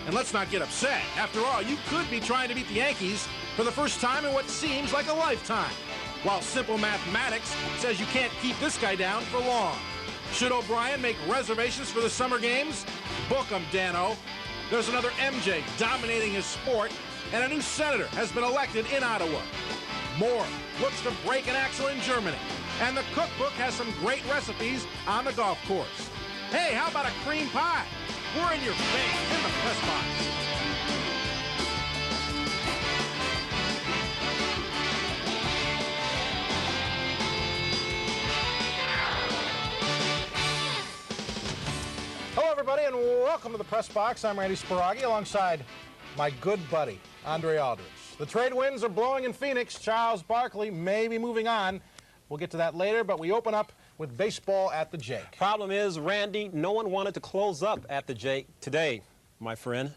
Speaker 14: And let's not get upset. After all, you could be trying to beat the Yankees for the first time in what seems like a lifetime. While simple mathematics says you can't keep this guy down for long. Should O'Brien make reservations for the summer games? Book 'em, Dano. There's another MJ dominating his sport, and a new senator has been elected in Ottawa. Moore looks to break an axle in Germany, and the cookbook has some great recipes on the golf course. Hey, how about a cream pie? We're in your face in the press box. Hello, everybody, and welcome to the press box. I'm Randy Sparagi, alongside my good buddy, Andre Aldridge. The trade winds are blowing in Phoenix. Charles Barkley may be moving on. We'll get to that later, but we open up with baseball at the Jake.
Speaker 15: Problem is, Randy, no one wanted to close up at the Jake today, my friend.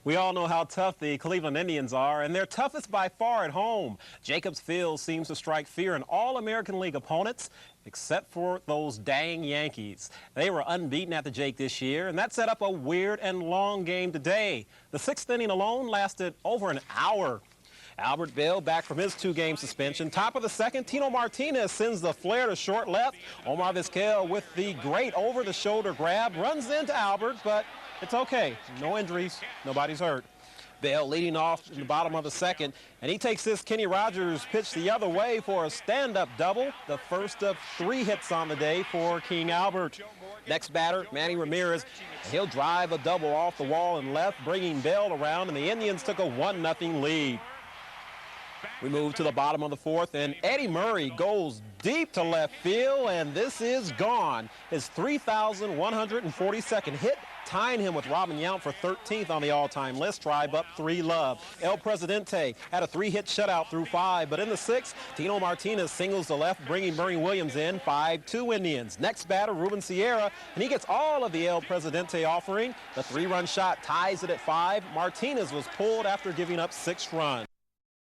Speaker 15: We all know how tough the Cleveland Indians are, and they're toughest by far at home. Jacobs Field seems to strike fear in all American League opponents. except for those dang Yankees. They were unbeaten at the Jake this year, and that set up a weird and long game today. The 6th inning alone lasted over an hour. Albert Bell back from his 2-game suspension. Top of the 2nd, Tino Martinez sends the flare to short left. Omar Vizquel with the great over-the-shoulder grab runs into Albert, but it's okay. No injuries, nobody's hurt. Bell leading off in the bottom of the 2nd, and he takes this Kenny Rogers pitch the other way for a stand-up double, the first of 3 hits on the day for King Albert. Next batter, Manny Ramirez, and he'll drive a double off the wall and left, bringing Bell around, and the Indians took a 1-0 lead. We move to the bottom of the 4th, and Eddie Murray goes deep to left field, and this is gone. His 3,142nd hit, tying him with Robin Yount for 13th on the all-time list. Tribe up 3-love. El Presidente had a 3-hit shutout through 5, but in the 6th, Tino Martinez singles to left, bringing Bernie Williams in. 5-2 Indians. Next batter, Ruben Sierra, and he gets all of the El Presidente offering. The 3-run shot ties it at 5. Martinez was pulled after giving up 6 runs.